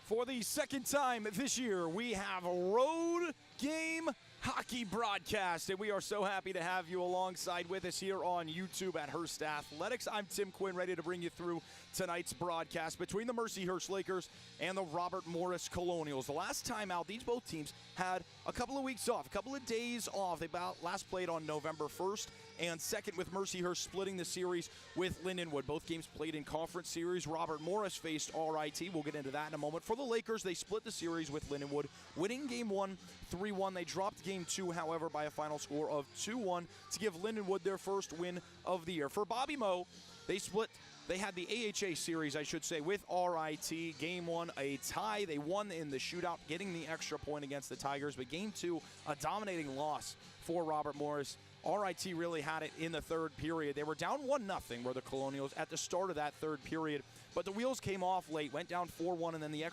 For the second time this year, we have a road game hockey broadcast, and we are so happy to have you alongside with us here on YouTube at Hearst Athletics. I'm Tim Quinn, ready to bring you through tonight's broadcast between the Mercyhurst Lakers and the Robert Morris Colonials. The last time out, these both teams had a couple of weeks off, a couple of days off. They last played on November 1st and 2nd, with Mercyhurst splitting the series with Lindenwood. Both games played in conference series. Robert Morris faced RIT. We'll get into that in a moment. For the Lakers, they split the series with Lindenwood, winning Game 1 3-1. They dropped Game 2, however, by a final score of 2-1 to give Lindenwood their first win of the year. For Bobby Moe, they had the AHA series, I should say, with RIT. Game 1, a tie. They won in the shootout, getting the extra point against the Tigers. But Game 2, a dominating loss for Robert Morris. RIT really had it in the third period. They were down 1-0, were the Colonials, at the start of that third period. But the wheels came off late, went down 4-1, and then the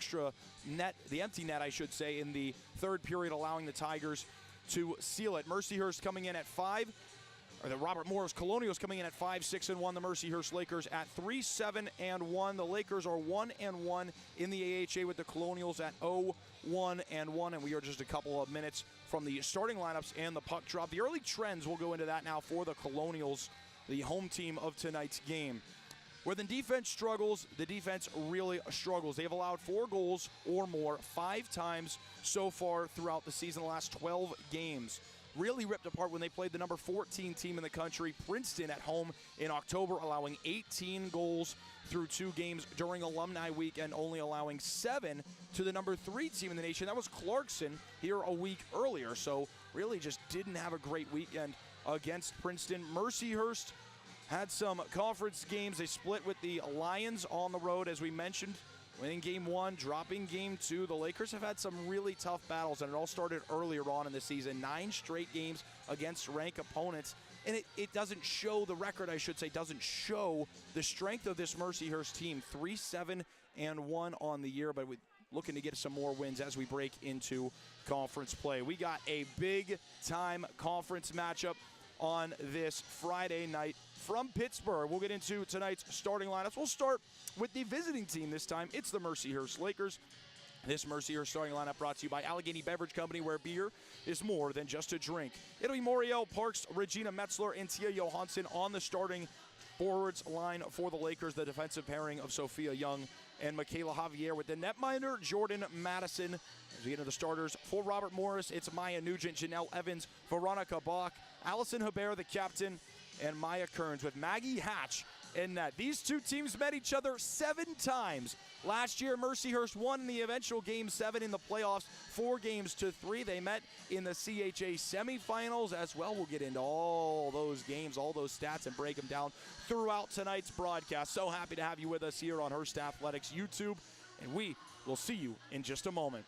empty net, I should say, in the third period, allowing the Tigers to seal it. Mercyhurst coming in at 5. The Robert Morris Colonials coming in at 5-6-1. The Mercyhurst Lakers at 3-7-1. The Lakers are 1-1 in the AHA, with the Colonials at 0-1-1. And we are just a couple of minutes from the starting lineups and the puck drop. The early trends, we'll go into that now for the Colonials, the home team of tonight's game. Where the defense struggles, the defense really struggles. They have allowed 4 goals or more 5 times so far throughout the season, the last 12 games. Really ripped apart when they played the number 14 team in the country, Princeton, at home in October, allowing 18 goals through 2 games during Alumni Week and only allowing 7 to the number 3 team in the nation. That was Clarkson here a week earlier, so really just didn't have a great weekend against Princeton. Mercyhurst had some conference games. They split with the Lions on the road, as we mentioned, winning Game 1, dropping Game 2. The Lakers have had some really tough battles, and it all started earlier on in the season. 9 straight games against ranked opponents, and it doesn't show, the record, I should say, doesn't show the strength of this Mercyhurst team. 3-7-1 on the year, but we're looking to get some more wins as we break into conference play. We got a big-time conference matchup on this Friday night from Pittsburgh. We'll get into tonight's starting lineups. We'll start with the visiting team this time. It's the Mercyhurst Lakers. This Mercyhurst starting lineup brought to you by Allegheny Beverage Company, where beer is more than just a drink. It'll be Moriel Parks, Regina Metzler, and Tia Johansson on the starting forwards line for the Lakers. The defensive pairing of Sophia Young and Michaela Javier, with the netminder Jordan Madison. As we get into the starters for Robert Morris, it's Maya Nugent, Janelle Evans, Veronica Bach, Allison Hebert, the captain, and Maya Kearns, with Maggie Hatch in net. These two teams met each other 7 times. Last year, Mercyhurst won in the eventual Game 7 in the playoffs, 4-3. They met in the CHA semifinals as well. We'll get into all those games, all those stats, and break them down throughout tonight's broadcast. So happy to have you with us here on Hearst Athletics YouTube, and we will see you in just a moment.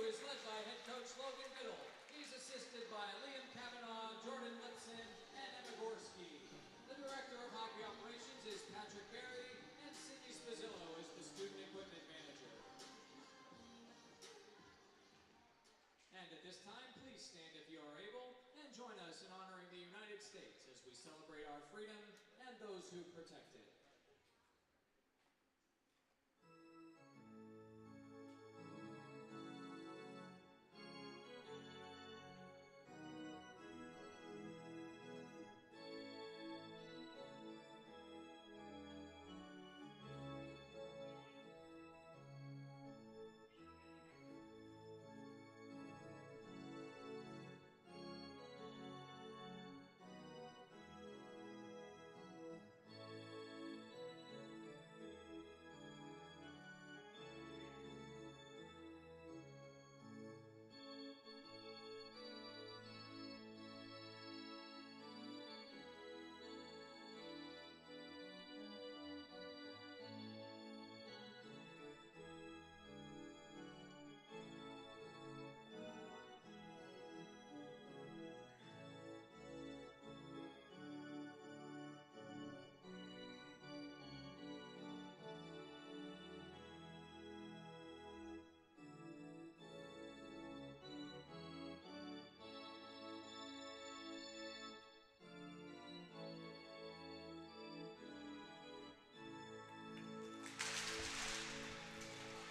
is led by head coach Logan Biddle. He's assisted by Liam Kavanaugh, Jordan Lipson, and Emma Gorski. The director of hockey operations is Patrick Berry, and Cindy Spazzillo is the student equipment manager. And at this time, please stand if you are able, and join us in honoring the United States as we celebrate our freedom and those who protect it.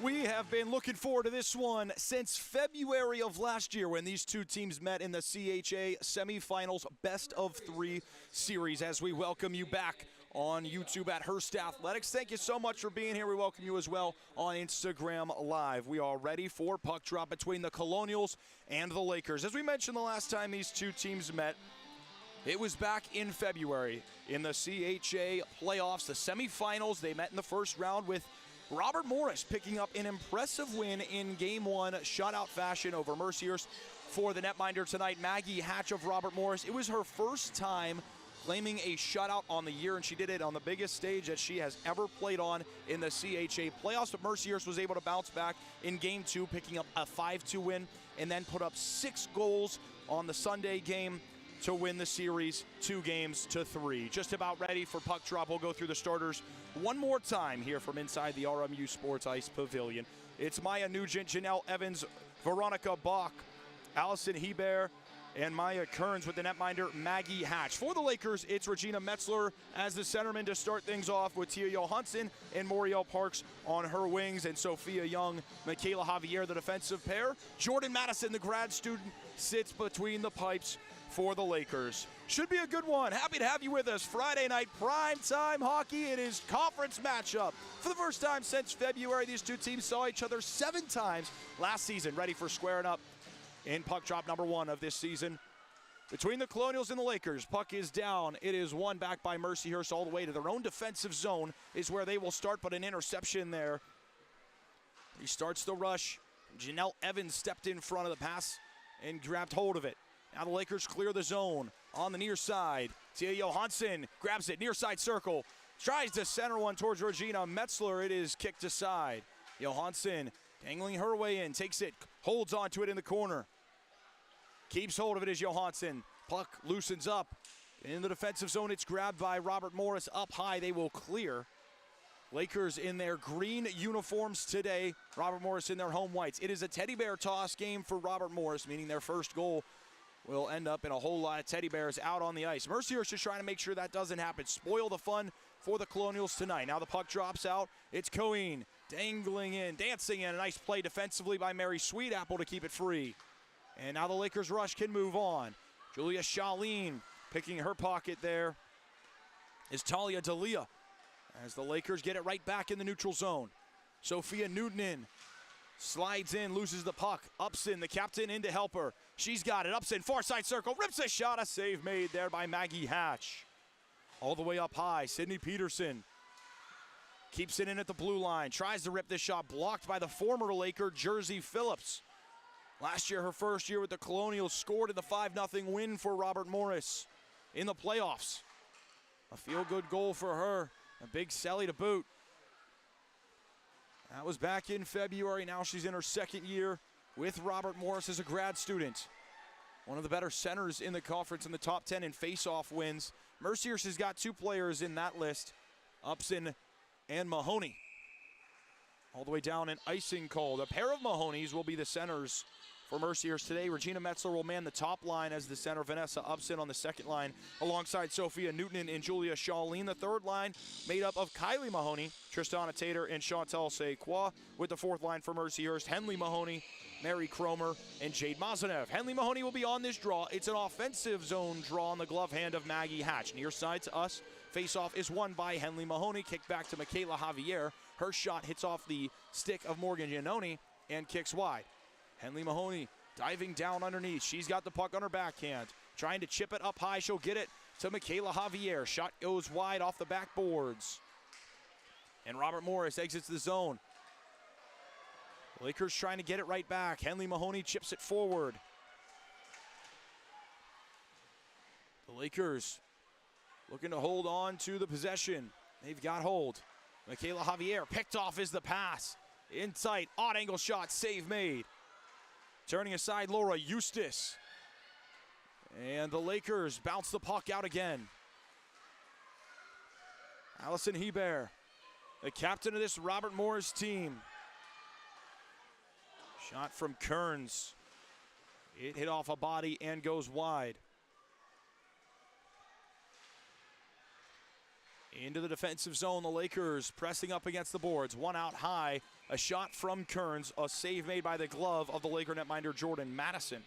We have been looking forward to this one since February of last year when these two teams met in the CHA semifinals best of 3 series. As we welcome you back on YouTube at Hearst Athletics. Thank you so much for being here. We welcome you as well on Instagram Live. We are ready for puck drop between the Colonials and the Lakers. As we mentioned the last time these two teams met, it was back in February in the CHA playoffs, the semifinals. They met in the first round with Robert Morris picking up an impressive win in Game 1, shutout fashion over Mercyhurst. For the netminder tonight, Maggie Hatch of Robert Morris. It was her first time claiming a shutout on the year, and she did it on the biggest stage that she has ever played on in the CHA playoffs. But Mercyhurst was able to bounce back in Game 2, picking up a 5-2 win, and then put up 6 goals on the Sunday game to win the series 2-3. Just about ready for puck drop. We'll go through the starters one more time here from inside the RMU Sports Ice Pavilion. It's Maya Nugent, Janelle Evans, Veronica Bach, Allison Hebert, and Maya Kearns with the netminder Maggie Hatch. For the Lakers, it's Regina Metzler as the centerman to start things off, with Tia Johansson and Moriel Parks on her wings, and Sophia Young, Michaela Javier, the defensive pair. Jordan Madison, the grad student, sits between the pipes for the Lakers. Should be a good one. Happy to have you with us. Friday night prime time hockey. It is conference matchup. For the first time since February, these two teams saw each other 7 times last season, ready for squaring up in puck drop number 1 of this season. Between the Colonials and the Lakers, puck is down. It is won back by Mercyhurst all the way to their own defensive zone is where they will start, but an interception there. He starts the rush. Janelle Evans stepped in front of the pass and grabbed hold of it. Now the Lakers clear the zone on the near side. Tia Johansson grabs it, near side circle. Tries to center one towards Regina Metzler. It is kicked aside. Johansson dangling her way in, takes it, holds onto it in the corner. Keeps hold of it as Johansson. Puck loosens up. In the defensive zone, it's grabbed by Robert Morris. Up high, they will clear. Lakers in their green uniforms today. Robert Morris in their home whites. It is a teddy bear toss game for Robert Morris, meaning their first goal will end up in a whole lot of teddy bears out on the ice. Mercyhurst just trying to make sure that doesn't happen. Spoil the fun for the Colonials tonight. Now the puck drops out. It's Cohen dangling in, dancing in. A nice play defensively by Mary Sweetapple to keep it free. And now the Lakers rush can move on. Julia Shaleen picking her pocket there is Talia Dalia as the Lakers get it right back in the neutral zone. Sophia Newtonen slides in, loses the puck. Upson, the captain, in to help her. She's got it. Upson, far side circle, rips a shot. A save made there by Maggie Hatch. All the way up high, Sydney Peterson keeps it in at the blue line. Tries to rip this shot, blocked by the former Laker, Jersey Phillips. Last year, her first year with the Colonials, scored in the 5-0 win for Robert Morris in the playoffs. A feel-good goal for her. A big celly to boot. That was back in February. Now she's in her second year with Robert Morris as a grad student. One of the better centers in the conference in the top 10 in face-off wins. Mercyhurst has got 2 players in that list, Upson and Mahoney. All the way down in icing cold. A pair of Mahonies will be the centers for Mercyhurst today. Regina Metzler will man the top line as the center. Vanessa Upson on the second line alongside Sophia Newton and Julia Shawleen. The third line made up of Kylie Mahoney, Tristana Tater, and Chantal Sequoia. With the fourth line for Mercyhurst, Henley Mahoney, Mary Cromer, and Jade Mazanev. Henley Mahoney will be on this draw. It's an offensive zone draw on the glove hand of Maggie Hatch. Near side to us. Face-off is won by Henley Mahoney. Kick back to Michaela Javier. Her shot hits off the stick of Morgan Giannoni and kicks wide. Henley Mahoney diving down underneath. She's got the puck on her backhand. Trying to chip it up high. She'll get it to Michaela Javier. Shot goes wide off the backboards. And Robert Morris exits the zone. Lakers trying to get it right back. Henley Mahoney chips it forward. The Lakers looking to hold on to the possession. They've got hold. Michaela Javier picked off is the pass. In tight, odd angle shot, save made. Turning aside, Laura Eustace. And the Lakers bounce the puck out again. Allison Hebert, the captain of this Robert Morris team. Shot from Kearns. It hit off a body and goes wide. Into the defensive zone, the Lakers pressing up against the boards. One out high, a shot from Kearns, a save made by the glove of the Laker netminder Jordan Madison.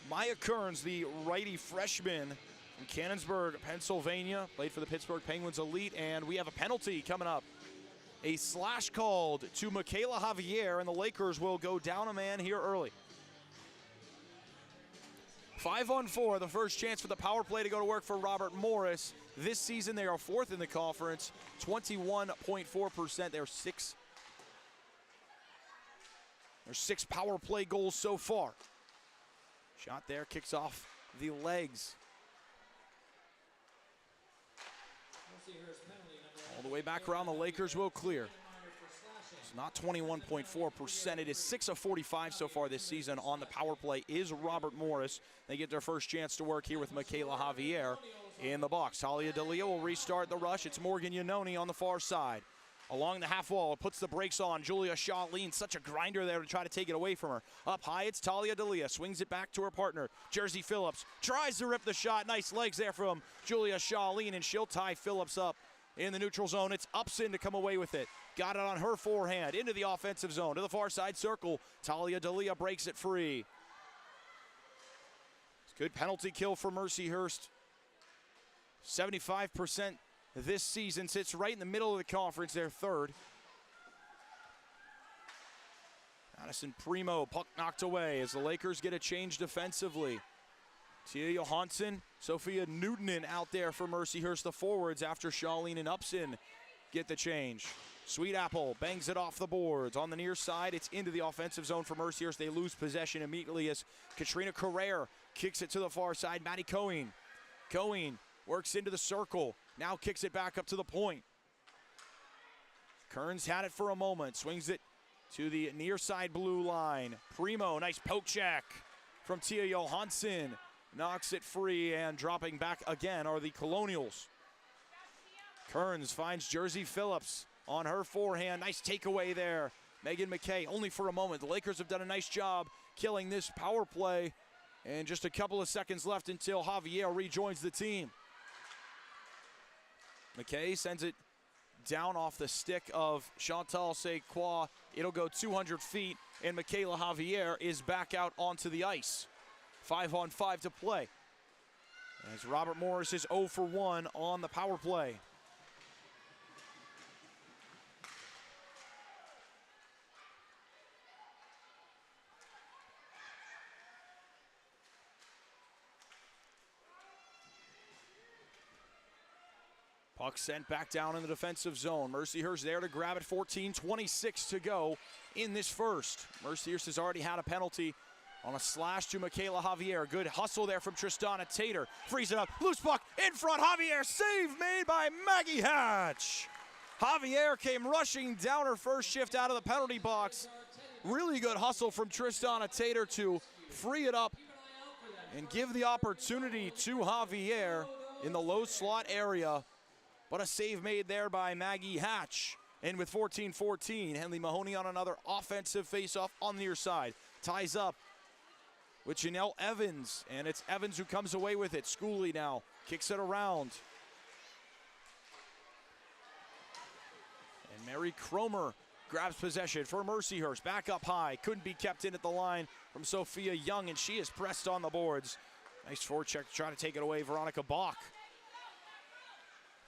Maya Kearns, the righty freshman from Canonsburg, Pennsylvania, played for the Pittsburgh Penguins Elite, and we have a penalty coming up. A slash called to Michaela Javier, and the Lakers will go down a man here early. 5-on-4, the first chance for the power play to go to work for Robert Morris. This season, they are 4th in the conference, 21.4%. They're 6 power play goals so far. Shot there, kicks off the legs. All the way back around, the Lakers will clear. It's not 21.4%. It is 6 of 45 so far this season on the power play is Robert Morris. They get their first chance to work here with Michaela Javier in the box. Talia D'Elia will restart the rush. It's Morgan Giannoni on the far side. Along the half wall, puts the brakes on. Julia Shawleen, such a grinder there to try to take it away from her. Up high, it's Talia D'Elia. Swings it back to her partner, Jersey Phillips. Tries to rip the shot. Nice legs there from Julia Shawleen, and she'll tie Phillips up in the neutral zone. It's Upson to come away with it. Got it on her forehand into the offensive zone to the far side circle. Talia D'Elia breaks it free. It's a good penalty kill for Mercyhurst. 75% this season, sits right in the middle of the conference. They're 3rd. Addison Primo, puck knocked away as the Lakers get a change defensively. Tia Johansson, Sophia Newton out there for Mercyhurst, the forwards, after Shawleen and Upson get the change. Sweet Apple bangs it off the boards. On the near side, it's into the offensive zone for Mercyhurst. They lose possession immediately as Katrina Carrere kicks it to the far side. Maddie Cohen. Cohen works into the circle. Now kicks it back up to the point. Kearns had it for a moment. Swings it to the near side blue line. Primo, nice poke check from Tia Johansson. Knocks it free, and dropping back again are the Colonials. Kearns finds Jersey Phillips on her forehand. Nice takeaway there. Megan McKay only for a moment. The Lakers have done a nice job killing this power play. And just a couple of seconds left until Javier rejoins the team. McKay sends it down off the stick of Chantal Sequoia. It'll go 200 feet, and Michaela Javier is back out onto the ice. 5-on-5 to play. As Robert Morris is 0 for 1 on the power play. Puck sent back down in the defensive zone. Mercyhurst there to grab it. 14:26 to go in this first. Mercyhurst has already had a penalty on a slash to Michaela Javier. Good hustle there from Tristana Tater. Frees it up. Loose puck in front. Javier. Save made by Maggie Hatch. Javier came rushing down her first shift out of the penalty box Really good hustle from Tristana Tater to free it up and give the opportunity to Javier in the low slot area. But a save made there by Maggie Hatch. And with 14-14, Henley Mahoney on another offensive faceoff on the near side. Ties up with Janelle Evans, and it's Evans who comes away with it. Schooley now kicks it around. And Mary Cromer grabs possession for Mercyhurst. Back up high, couldn't be kept in at the line from Sophia Young, and she is pressed on the boards. Nice forecheck to try to take it away, Veronica Bach.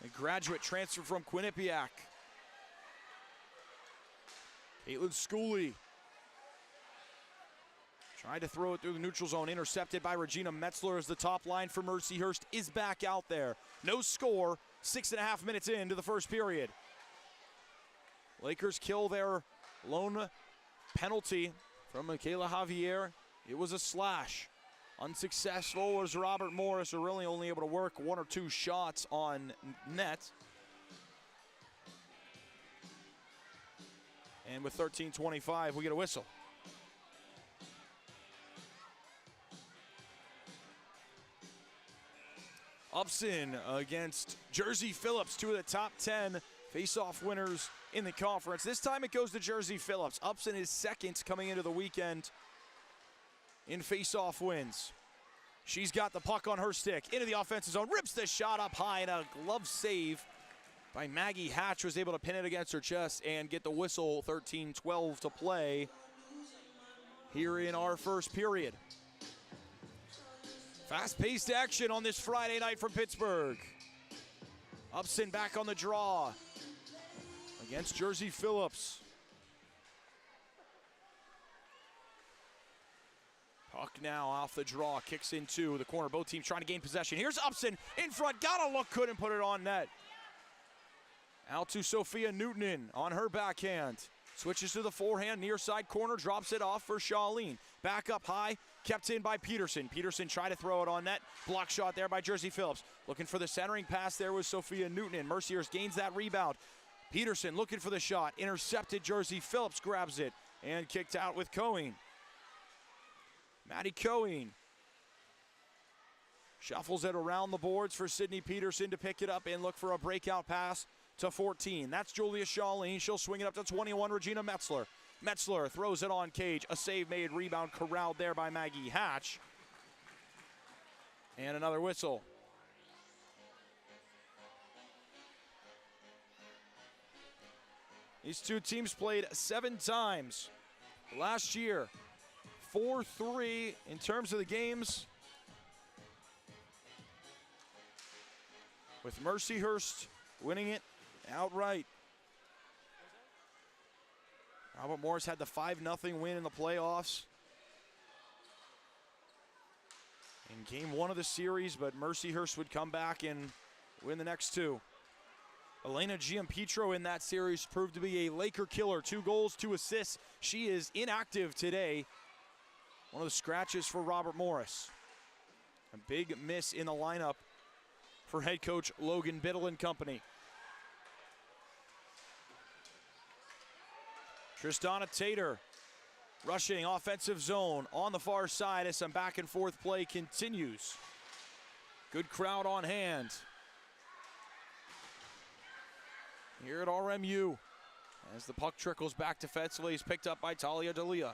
A graduate transfer from Quinnipiac. Caitlin Schooley tried to throw it through the neutral zone, intercepted by Regina Metzler as the top line for Mercyhurst is back out there. No score, 6.5 minutes into the first period. Lakers kill their lone penalty from Michaela Javier. It was a slash. Unsuccessful as Robert Morris are really only able to work 1 or 2 shots on net. And with 13:25, we get a whistle. Upson against Jersey Phillips, 2 of the top 10 face-off winners in the conference. This time it goes to Jersey Phillips. Upson is second coming into the weekend in face-off wins. She's got the puck on her stick, into the offensive zone, rips the shot up high, and a glove save by Maggie Hatch was able to pin it against her chest and get the whistle. 13-12 to play here in our first period. Fast-paced action on this Friday night from Pittsburgh. Upson back on the draw against Jersey Phillips. Puck now off the draw, kicks into the corner. Both teams trying to gain possession. Here's Upson in front, got a look, couldn't put it on net. Out to Sophia Newtonen on her backhand. Switches to the forehand, near side corner, drops it off for Charlene. Back up high, kept in by Peterson. Peterson tried to throw it on net. Block shot there by Jersey Phillips. Looking for the centering pass there was Sophia Newtonen. Mercyhurst gains that rebound. Peterson looking for the shot. Intercepted. Jersey Phillips grabs it and kicked out with Cohen. Maddie Cohen shuffles it around the boards for Sydney Peterson to pick it up and look for a breakout pass to 14. That's Julia Charlene. She'll swing it up to 21, Regina Metzler. Metzler throws it on cage. A save made, rebound corralled there by Maggie Hatch. And another whistle. These two teams played 7 times last year. 4-3 in terms of the games, with Mercyhurst winning it outright. Robert Morris had the 5-0 win in the playoffs in game 1 of the series, but Mercyhurst would come back and win the next 2. Elena Giampetro in that series proved to be a Laker killer. 2 goals, 2 assists. She is inactive today. One of the scratches for Robert Morris. A big miss in the lineup for head coach Logan Biddle and company. Tristana Tater rushing offensive zone on the far side as some back and forth play continues. Good crowd on hand here at RMU as the puck trickles back defensively. Is picked up by Talia Dalia.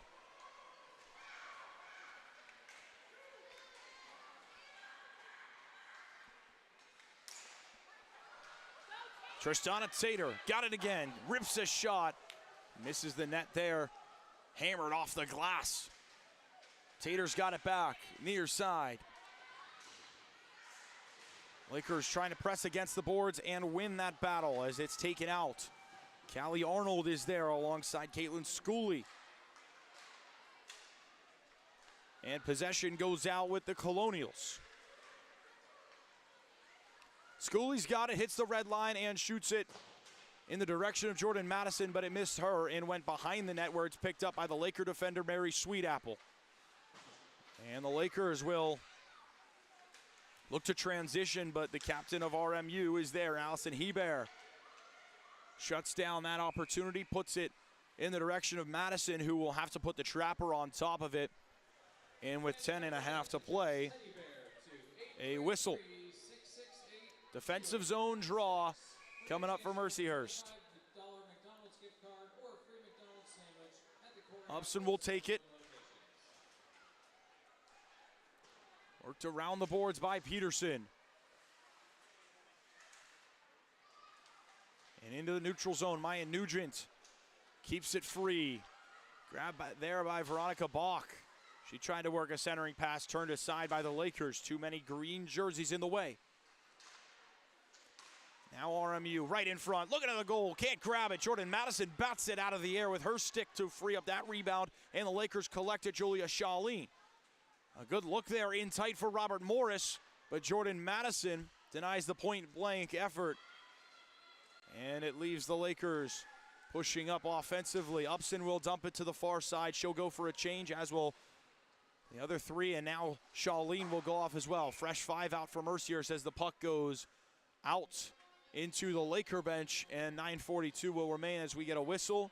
Tristana Tater got it again, rips a shot, misses the net there, hammered off the glass. Tater's got it back, near side. Lakers trying to press against the boards and win that battle as it's taken out. Callie Arnold is there alongside Caitlin Schooley. And possession goes out with the Colonials. Schooley's got it, hits the red line and shoots it in the direction of Jordan Madison, but it missed her and went behind the net where it's picked up by the Laker defender Mary Sweetapple. And the Lakers will look to transition, but the captain of RMU is there, Allison Hebert. Shuts down that opportunity, puts it in the direction of Madison, who will have to put the trapper on top of it. And with 10.5 to play, a whistle. Defensive zone draw coming up for Mercyhurst. Upson will take it. Worked around the boards by Peterson. And into the neutral zone, Maya Nugent keeps it free. Grabbed there by Veronica Bach. She tried to work a centering pass, turned aside by the Lakers. Too many green jerseys in the way. Now RMU right in front, looking at the goal, can't grab it. Jordan Madison bats it out of the air with her stick to free up that rebound, and the Lakers collect it, Julia Shaleen. A good look there in tight for Robert Morris, but Jordan Madison denies the point-blank effort. And it leaves the Lakers pushing up offensively. Upson will dump it to the far side. She'll go for a change, as will the other three, and now Shaleen will go off as well. Fresh 5 out for Mercyhurst as the puck goes out into the Laker bench, and 9:42 will remain as we get a whistle.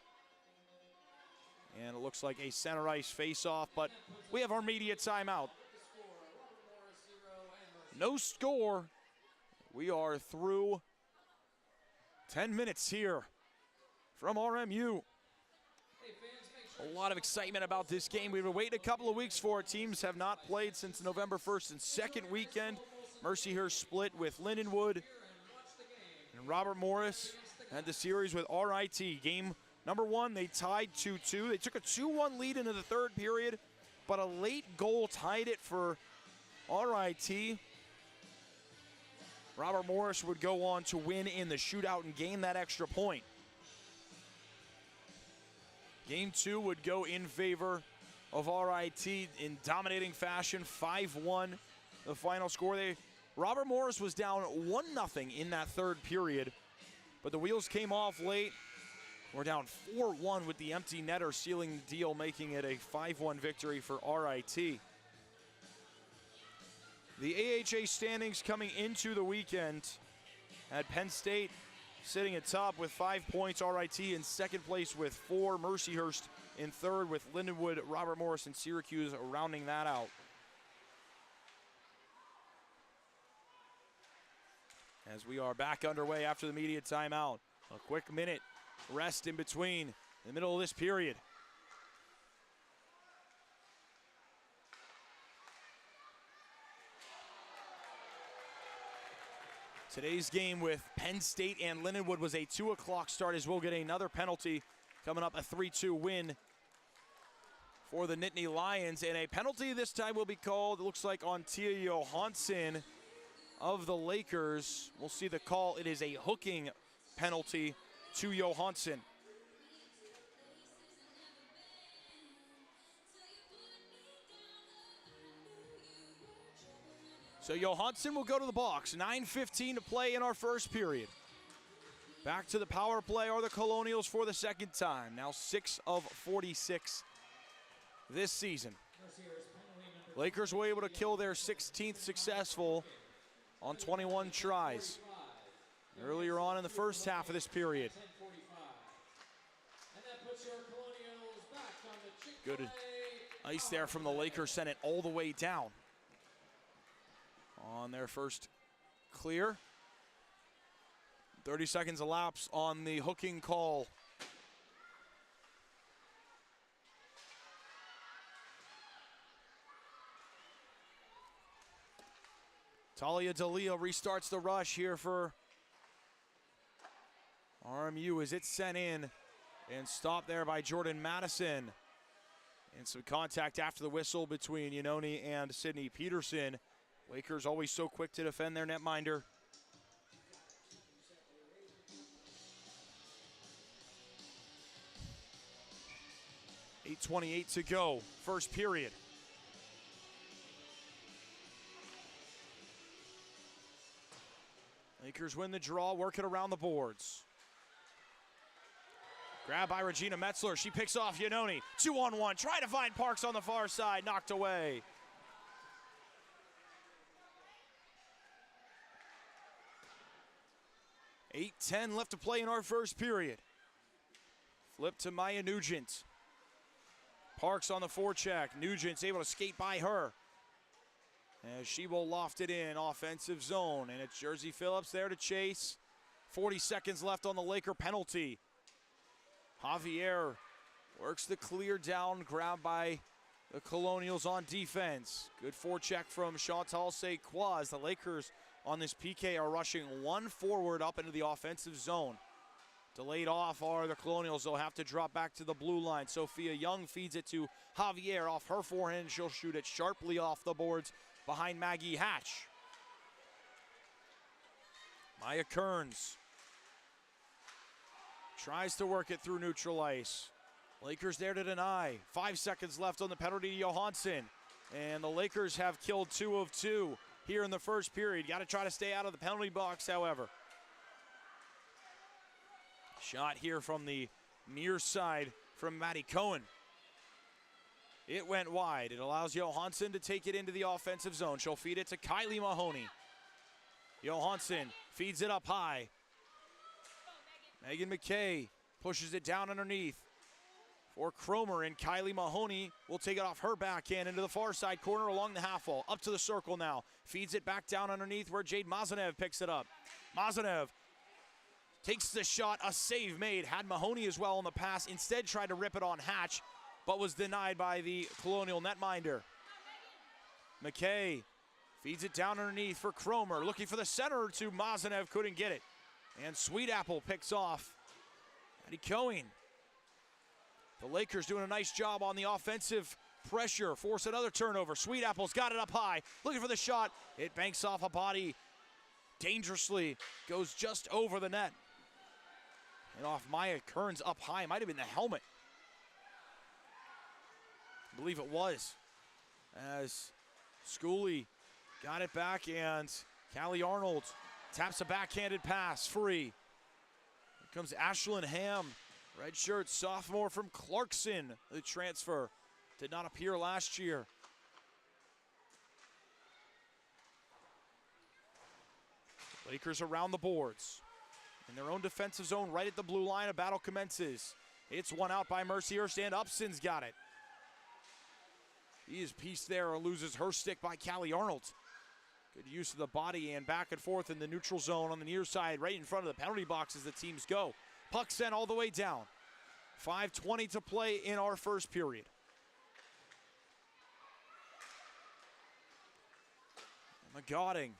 And it looks like a center ice face-off, but we have our media timeout. No score. We are through 10 minutes here from RMU. A lot of excitement about this game. We've been waiting a couple of weeks for it. Teams have not played since November 1st and 2nd weekend. Mercyhurst split with Lindenwood. And Robert Morris had the series with RIT. Game number 1, they tied 2-2. They took a 2-1 lead into the third period, but a late goal tied it for RIT. Robert Morris would go on to win in the shootout and gain that extra point. Game 2 would go in favor of RIT in dominating fashion, 5-1 the final score. Robert Morris was down 1-0 in that third period, but the wheels came off late. We're down 4-1 with the empty netter sealing the deal, making it a 5-1 victory for RIT. The AHA standings coming into the weekend had Penn State sitting at top with 5 points, RIT in second place with 4, Mercyhurst in third with Lindenwood, Robert Morris, and Syracuse rounding that out. As we are back underway after the media timeout. A quick minute rest in between, in the middle of this period. Today's game with Penn State and Lindenwood was a 2 o'clock start, as we'll get another penalty coming up, a 3-2 win for the Nittany Lions. And a penalty this time will be called, it looks like, on Tia Johansson of the Lakers. We'll see the call. It is a hooking penalty to Johansson. So Johansson will go to the box. 9:15 to play in our first period. Back to the power play are the Colonials for the second time. Now 6 of 46 this season. Lakers were able to kill their 16th successful on 21 tries earlier on in the first half of this period. Good ice there from the Lakers, sent it all the way down on their first clear. 30 seconds elapse on the hooking call. Talia D'Elia restarts the rush here for RMU as it's sent in and stopped there by Jordan Madison. And some contact after the whistle between Yanoni and Sydney Peterson. Lakers always so quick to defend their netminder. .8:28 to go, first period. Lakers win the draw, work it around the boards. Grab by Regina Metzler, she picks off Yanoni. 2-on-1, try to find Parks on the far side, knocked away. .8:10 left to play in our first period. Flip to Maya Nugent. Parks on the forecheck. Nugent's able to skate by her. As she will loft it in, offensive zone. And it's Jersey Phillips there to chase. 40 seconds left on the Laker penalty. Javier works the clear down, grabbed by the Colonials on defense. Good forecheck from Chantal Sequois. The Lakers on this PK are rushing one forward up into the offensive zone. Delayed off are the Colonials. They'll have to drop back to the blue line. Sophia Young feeds it to Javier off her forehand. She'll shoot it sharply off the boards behind Maggie Hatch. Maya Kearns tries to work it through neutral ice. Lakers there to deny. 5 seconds left on the penalty to Johansson. And the Lakers have killed 2 of 2 here in the first period. Got to try to stay out of the penalty box, however. Shot here from the near side from Maddie Cohen. It went wide. It allows Johansson to take it into the offensive zone. She'll feed it to Kylie Mahoney. Johansson feeds it up high. Megan McKay pushes it down underneath for Cromer, and Kylie Mahoney will take it off her backhand into the far side corner along the half wall. Up to the circle now. Feeds it back down underneath where Jade Mazanev picks it up. Mazanev takes the shot, a save made. Had Mahoney as well on the pass. Instead tried to rip it on Hatch, but was denied by the Colonial netminder. McKay feeds it down underneath for Cromer. Looking for the center to Mazanev, couldn't get it. And Sweet Apple picks off Maddie Cohen. The Lakers doing a nice job on the offensive pressure. Force another turnover. Sweet Apple's got it up high. Looking for the shot. It banks off a body dangerously. Goes just over the net. And off Maya Kearns up high. Might have been the helmet. I believe it was. As Schooley got it back, and Callie Arnold taps a backhanded pass, free. Here comes Ashlyn Ham, redshirt sophomore from Clarkson. The transfer did not appear last year. Lakers around the boards. In their own defensive zone, right at the blue line, a battle commences. It's one out by Mercyhurst, and Upson's got it. He is pieced there, loses her stick by Callie Arnold. Good use of the body and back and forth in the neutral zone on the near side, right in front of the penalty box as the teams go. Puck sent all the way down. 5:20 to play in our first period. McGodding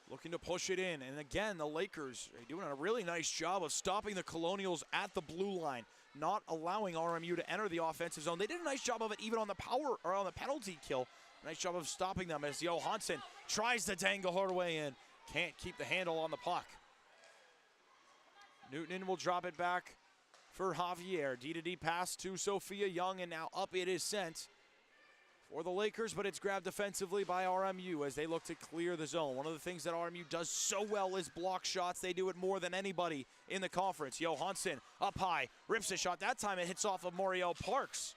looking to push it in. And again, the Lakers are doing a really nice job of stopping the Colonials at the blue line, not allowing RMU to enter the offensive zone. They did a nice job of it even on the power or on the penalty kill. Nice job of stopping them as Johansson tries to dangle her way in. Can't keep the handle on the puck. Newton will drop it back for Javier. D-to-D pass to Sophia Young, and now up it is sent for the Lakers, but it's grabbed defensively by RMU as they look to clear the zone. One of the things that RMU does so well is block shots. They do it more than anybody in the conference. Johansson up high, rips a shot. That time it hits off of Moriel Parks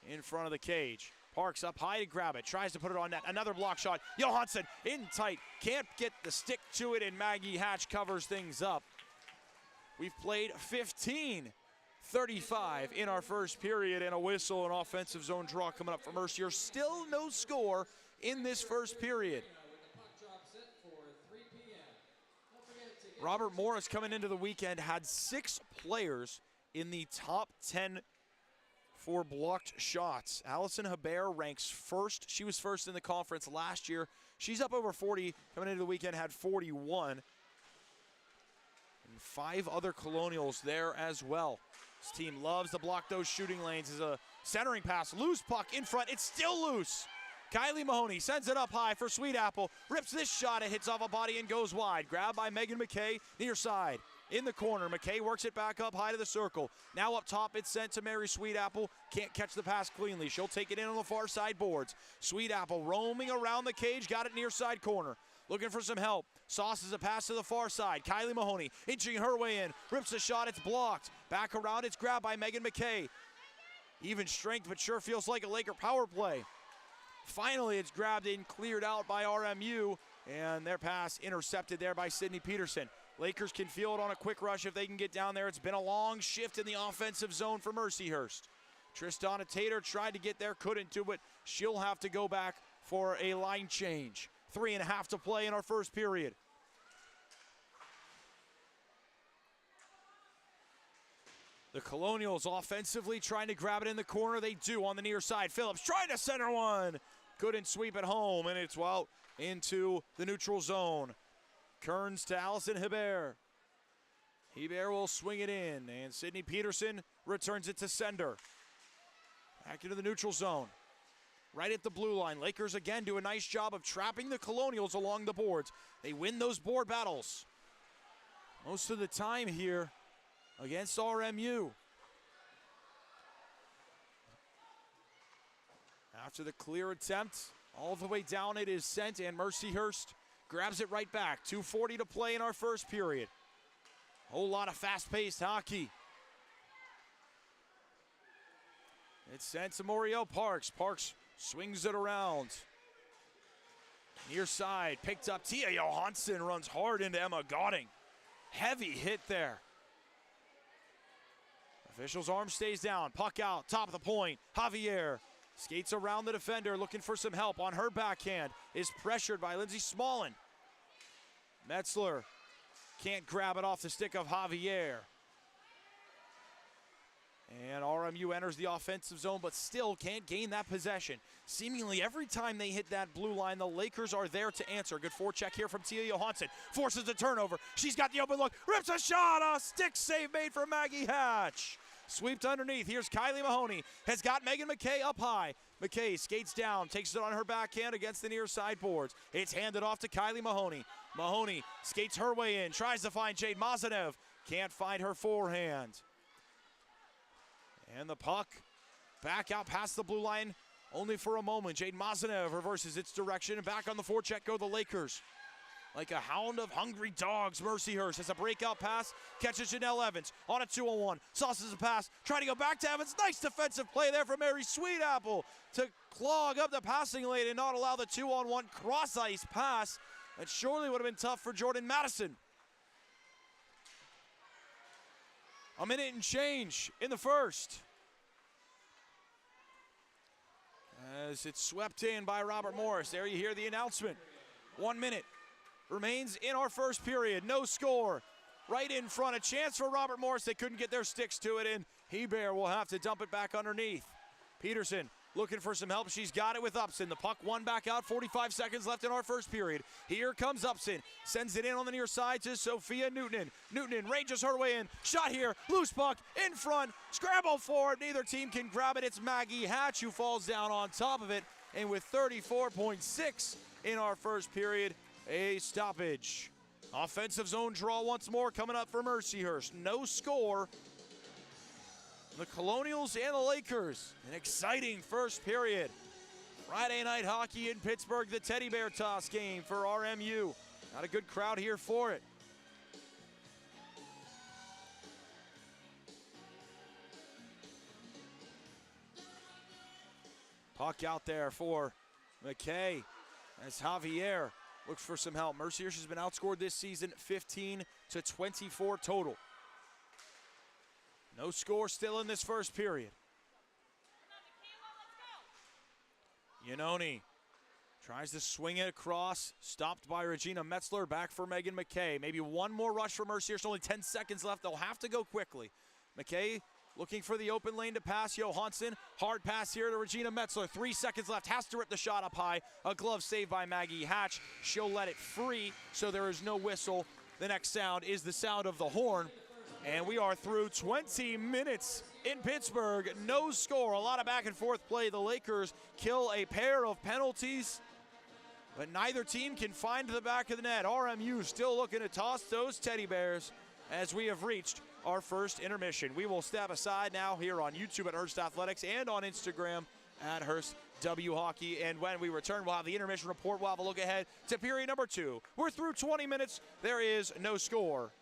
in front of the cage. Parks up high to grab it, tries to put it on net. Another block shot. Johansson in tight, can't get the stick to it, and Maggie Hatch covers things up. We've played 15:35 in our first period, and a whistle, an offensive zone draw coming up for Mercier. Still no score in this first period. Robert Morris coming into the weekend had 6 players in the top 10 for blocked shots. Allison Hebert ranks first. She was first in the conference last year. She's up over 40. Coming into the weekend had 41. And 5 other Colonials there as well. This team loves to block those shooting lanes. As a centering pass, loose puck in front. It's still loose. Kylie Mahoney sends it up high for Sweet Apple. Rips this shot. It hits off a body and goes wide. Grabbed by Megan McKay near side. In the corner, McKay works it back up high to the circle. Now up top, it's sent to Mary Sweet Apple. Can't catch the pass cleanly. She'll take it in on the far side boards. Sweet Apple roaming around the cage, got it near side corner. Looking for some help. Sauces a pass to the far side. Kylie Mahoney inching her way in. Rips a shot, it's blocked. Back around, it's grabbed by Megan McKay. Even strength, but sure feels like a Laker power play. Finally, it's grabbed and cleared out by RMU. And their pass intercepted there by Sidney Peterson. Lakers can field on a quick rush if they can get down there. It's been a long shift in the offensive zone for Mercyhurst. Tristana Tater tried to get there, couldn't do it. She'll have to go back for a line change. 3.5 to play in our first period. The Colonials offensively trying to grab it in the corner. They do on the near side. Phillips trying to center one. Couldn't sweep it home, and it's out into the neutral zone. Kearns to Allison Hebert. Hebert will swing it in, and Sidney Peterson returns it to sender. Back into the neutral zone. Right at the blue line. Lakers again do a nice job of trapping the Colonials along the boards. They win those board battles most of the time here against RMU. After the clear attempt, all the way down it is sent, and Mercyhurst grabs it right back. 2:40 to play in our first period. Whole lot of fast-paced hockey. It's sent to Moriel Parks. Parks swings it around. Near side, picked up. Tia Johansson runs hard into Emma Gauding. Heavy hit there. Official's arm stays down. Puck out, top of the point. Javier skates around the defender, looking for some help on her backhand. Is pressured by Lindsay Smallin. Metzler can't grab it off the stick of Javier. And RMU enters the offensive zone, but still can't gain that possession. Seemingly every time they hit that blue line, the Lakers are there to answer. Good forecheck here from Tia Johansson. Forces the turnover. She's got the open look. Rips a shot. A stick save made for Maggie Hatch. Sweeped underneath. Here's Kylie Mahoney. Has got Megan McKay up high. McKay skates down. Takes it on her backhand against the near side boards. It's handed off to Kylie Mahoney. Mahoney skates her way in. Tries to find Jade Mazanev. Can't find her forehand. And the puck back out past the blue line only for a moment. Jade Mazanev reverses its direction, and back on the forecheck go the Lakers. Like a hound of hungry dogs, Mercyhurst has a breakout pass, catches Janelle Evans on a 2-on-1. Sauces a pass, trying to go back to Evans. Nice defensive play there from Mary Sweetapple to clog up the passing lane and not allow the 2-on-1 cross-ice pass. That surely would have been tough for Jordan Madison. A minute and change in the first. As it's swept in by Robert Morris. There you hear the announcement. 1 minute remains in our first period. No score. Right in front. A chance for Robert Morris. They couldn't get their sticks to it, and Hebert will have to dump it back underneath. Peterson looking for some help. She's got it with Upson. The puck won back out. 45 seconds left in our first period. Here comes Upson. Sends it in on the near side to Sophia Newton. Newton ranges her way in. Shot here. Loose puck in front. Scramble forward. Neither team can grab it. It's Maggie Hatch who falls down on top of it. And with 34.6 in our first period, a stoppage. Offensive zone draw once more coming up for Mercyhurst. No score. The Colonials and the Lakers, an exciting first period. Friday night hockey in Pittsburgh, the Teddy Bear Toss game for RMU. Not a good crowd here for it. Puck out there for McKay as Javier looks for some help. Mercyhurst has been outscored this season 15-24 total. No score still in this first period. Yanoni tries to swing it across, stopped by Regina Metzler, back for Megan McKay. Maybe one more rush for Mercyhurst, only 10 seconds left. They'll have to go quickly. McKay looking for the open lane to pass Johansson. Hard pass here to Regina Metzler. 3 seconds left, has to rip the shot up high. A glove save by Maggie Hatch. She'll let it free, so there is no whistle. The next sound is the sound of the horn. And we are through 20 minutes in Pittsburgh. No score, a lot of back and forth play. The Lakers kill a pair of penalties, but neither team can find the back of the net. RMU still looking to toss those teddy bears as we have reached our first intermission. We will step aside now here on YouTube at Hearst Athletics and on Instagram at Hearst W Hockey. And when we return, we'll have the intermission report. We'll have a look ahead to period number 2. We're through 20 minutes. There is no score.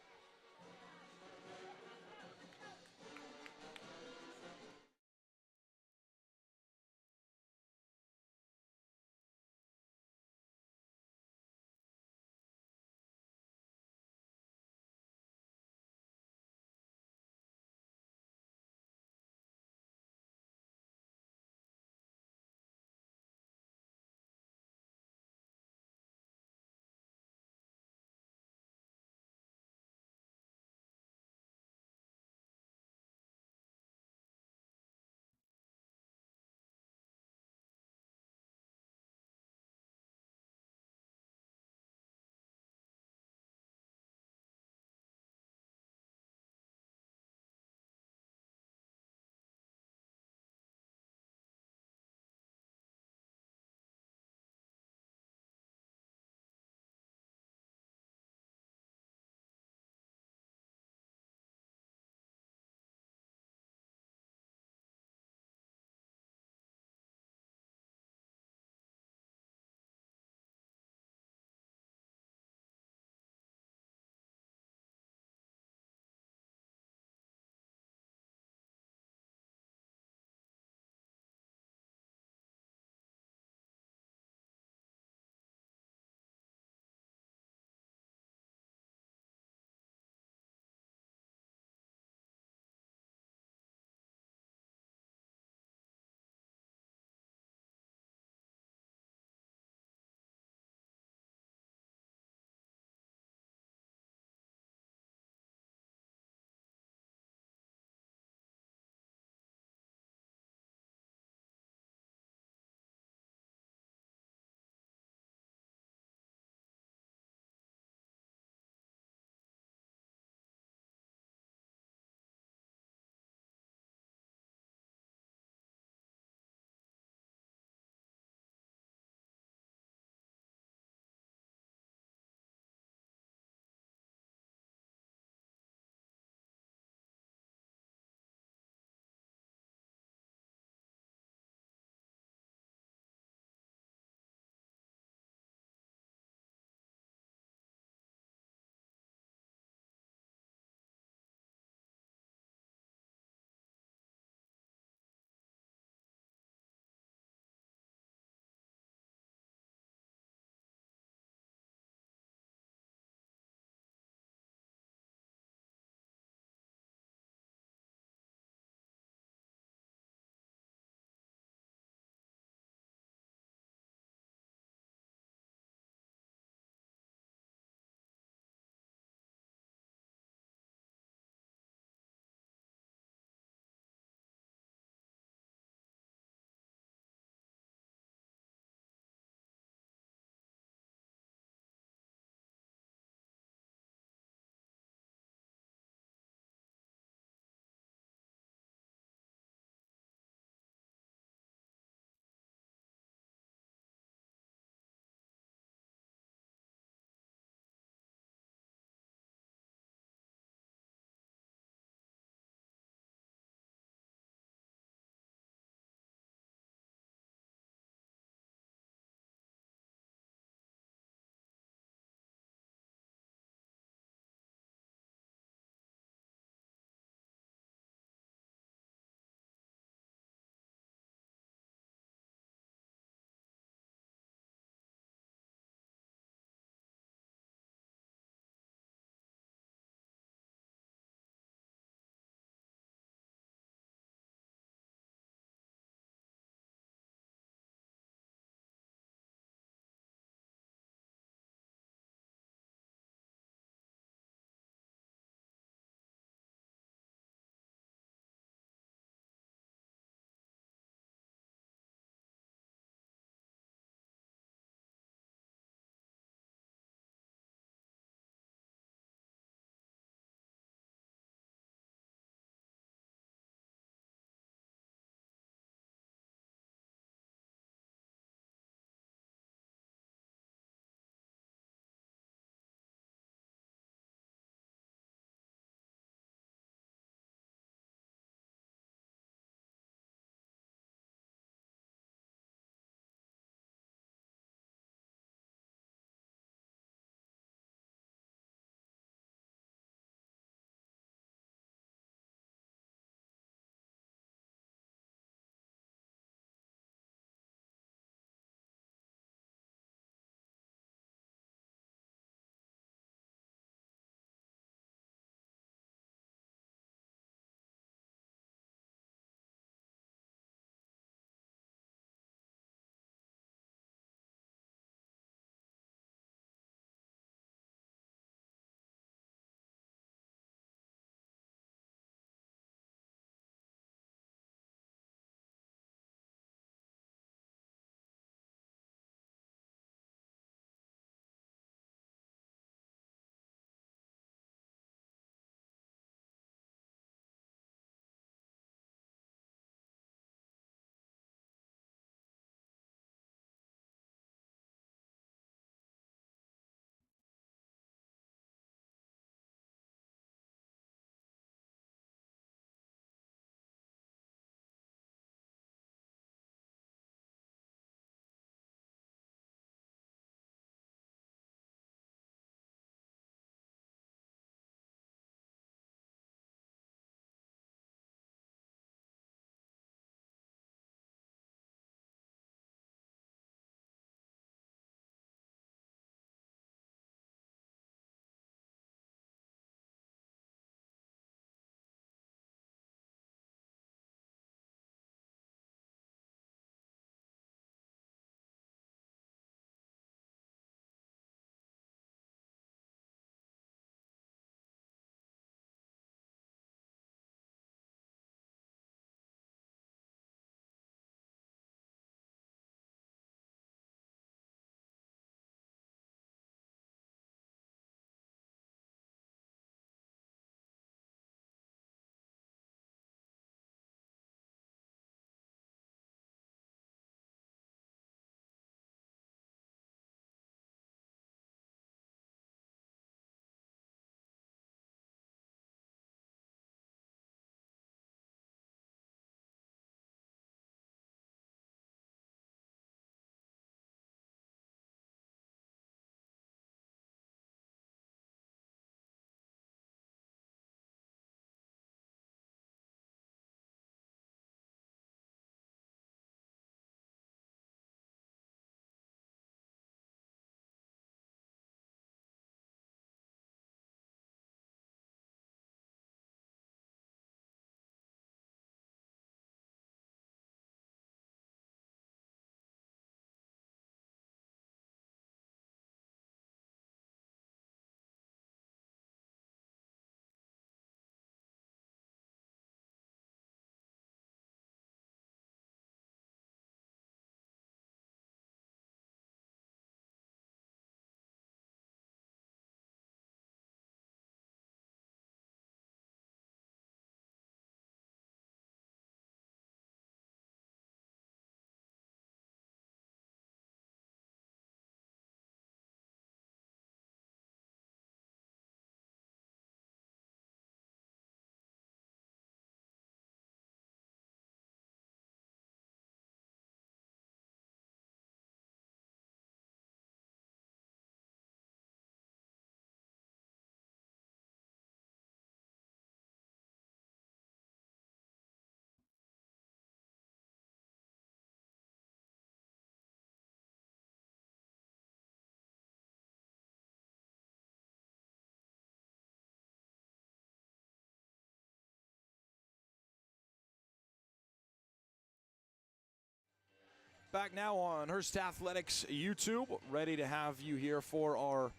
Back now on Hearst Athletics YouTube, ready to have you here for our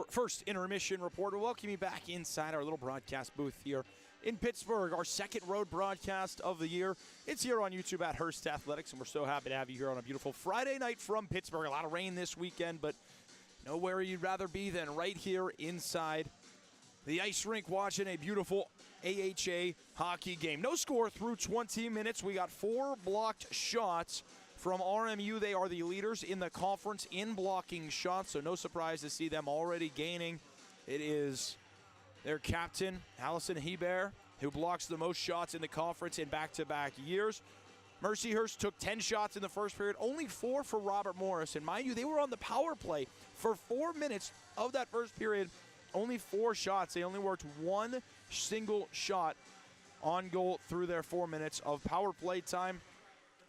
first intermission report. We'll welcome you back inside our little broadcast booth here in Pittsburgh, our second road broadcast of the year. It's here on YouTube at Hearst Athletics, and we're so happy to have you here on a beautiful Friday night from Pittsburgh. A lot of rain this weekend, but nowhere you'd rather be than right here inside the ice rink watching a beautiful AHA hockey game. No score through 20 minutes. We got 4 blocked shots from RMU. They are the leaders in the conference in blocking shots, so no surprise to see them already gaining. It is their captain, Allison Hebert, who blocks the most shots in the conference in back-to-back years. Mercyhurst took 10 shots in the first period, only 4 for Robert Morris. And mind you, they were on the power play for 4 minutes of that first period. Only 4 shots. They only worked 1 single shot on goal through their 4 minutes of power play time.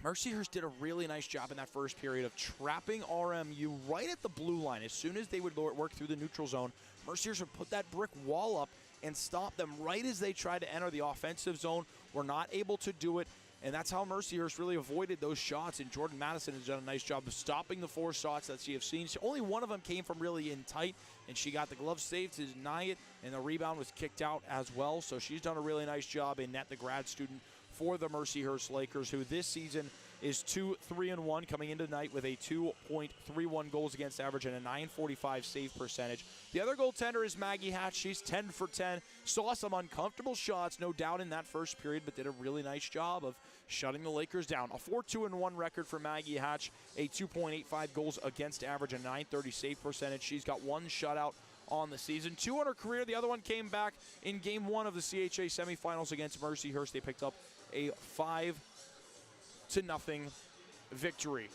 Mercyhurst did a really nice job in that first period of trapping RMU right at the blue line. As soon as they would work through the neutral zone, Mercyhurst would put that brick wall up and stop them right as they tried to enter the offensive zone. Were not able to do it, and that's how Mercyhurst really avoided those shots. And Jordan Madison has done a nice job of stopping the 4 shots that she has seen. Only one of them came from really in tight, and she got the glove saved to deny it, and the rebound was kicked out as well. So she's done a really nice job in net, the grad student for the Mercyhurst Lakers, who this season is 2-3-1, coming into tonight with a 2.31 goals against average and a 945 save percentage. The other goaltender is Maggie Hatch. She's 10 for 10. Saw some uncomfortable shots, no doubt, in that first period, but did a really nice job of shutting the Lakers down. A 4-2-1 record for Maggie Hatch, a 2.85 goals against average and 930 save percentage. She's got 1 shutout on the season, 2 on her career. The other one came back in Game 1 of the CHA semifinals against Mercyhurst. They picked up a 5-0 victory.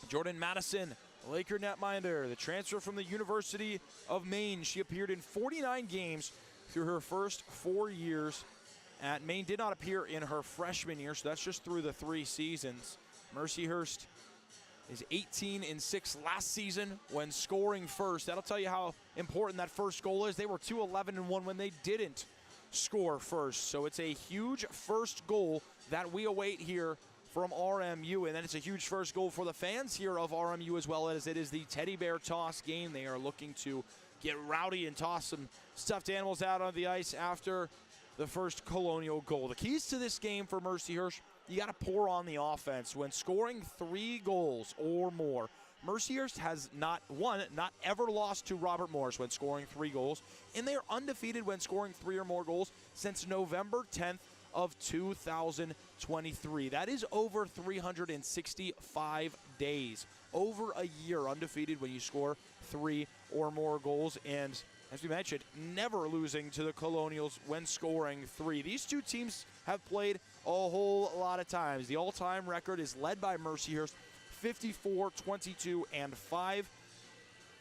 Jordan Madison, Laker netminder, the transfer from the University of Maine. She appeared in 49 games through her first 4 years at Maine. Did not appear in her freshman year, so that's just through the 3 seasons. Mercyhurst is 18-6 last season when scoring first. That'll tell you how important that first goal is. They were 2-11-1 when they didn't score first. So it's a huge first goal that we await here from RMU, and then it's a huge first goal for the fans here of RMU as well, as it is the teddy bear toss game. They are looking to get rowdy and toss some stuffed animals out on the ice after the first Colonial goal. The keys to this game for Mercyhurst: you got to pour on the offense. When scoring 3 goals or more, Mercyhurst has not ever lost to Robert Morris when scoring 3 goals, and they are undefeated when scoring 3 or more goals since November 10th of 2023. That is over 365 days. Over a year undefeated when you score 3 or more goals, and as we mentioned, never losing to the Colonials when scoring 3. These 2 teams have played a whole lot of times. The all-time record is led by Mercyhurst, 54, 22, and 5,